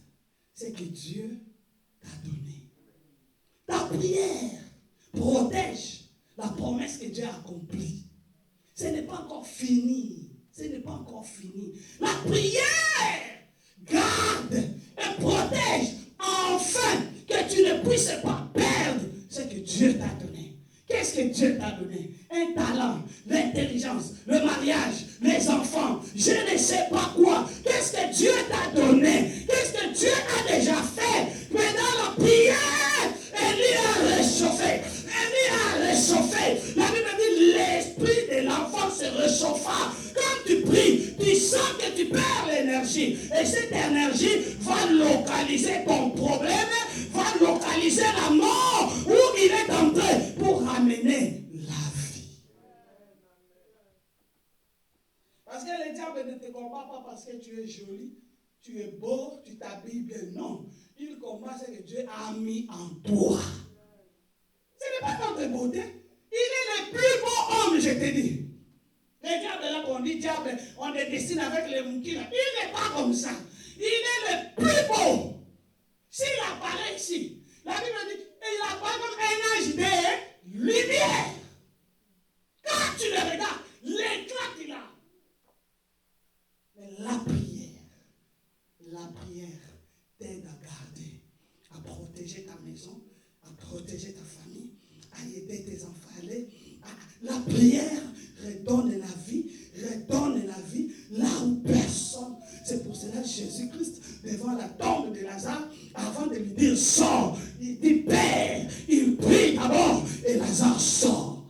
ce que Dieu t'a donné. Ta prière protège la promesse que Dieu a accomplie. Ce n'est pas encore fini. Ce n'est pas encore fini. La prière garde et protège afin que tu ne puisses pas perdre ce que Dieu t'a donné. Qu'est-ce que Dieu t'a donné? Un talent, l'intelligence, le mariage, les enfants, je ne sais pas quoi. Qu'est-ce que Dieu t'a donné? Qu'est-ce que Dieu a déjà fait? Mais dans la prière, Élie a réchauffé. Élie a réchauffé. La Bible dit l'esprit de l'enfant se réchauffa. Quand tu pries, tu sens que tu perds l'énergie. Et cette énergie va localiser ton problème, va localiser la mort où il est entré pour ramener la vie. Parce que le diable ne te combat pas parce que tu es joli, tu es beau, tu t'habilles bien. Non. Il combat ce que Dieu a mis en toi. Ce n'est pas notre beauté. Il est le plus beau homme, je te dis. Les diables là qu'on dit diable, on les dessine avec les moukis là. Il n'est pas comme ça. Il est le plus beau. S'il apparaît ici, la Bible dit, il apparaît comme un ange de lumière. Quand tu le regardes, l'éclat qu'il a. Mais la prière t'aide à garder, à protéger ta maison, à protéger ta famille, à aider tes enfants à aller. La prière redonne la vie là où personne. C'est pour cela que Jésus-Christ, devant la tombe de Lazare, avant de lui dire sors, il dit Père, il prie d'abord et Lazare sort.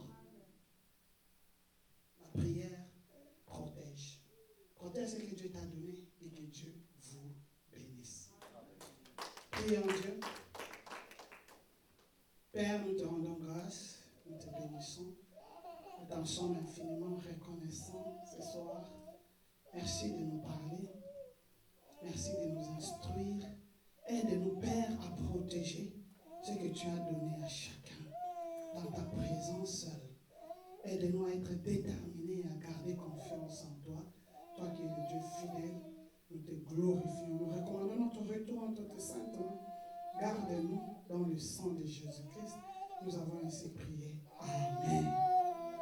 La prière protège. Protège ce que Dieu t'a donné et que Dieu vous bénisse. Prions Dieu. Père, nous te rendons grâce, nous te bénissons. Nous t'en sommes infiniment reconnaissants ce soir. Merci de nous parler. Merci de nous instruire. Aide-nous, Père, à protéger ce que tu as donné à chacun dans ta présence seule. Aide-nous à être déterminés et à garder confiance en toi. Toi qui es le Dieu fidèle, nous te glorifions. Nous recommandons notre retour entre tes saintes mains. Garde-nous dans le sang de Jésus-Christ. Nous avons ainsi prié. Amen.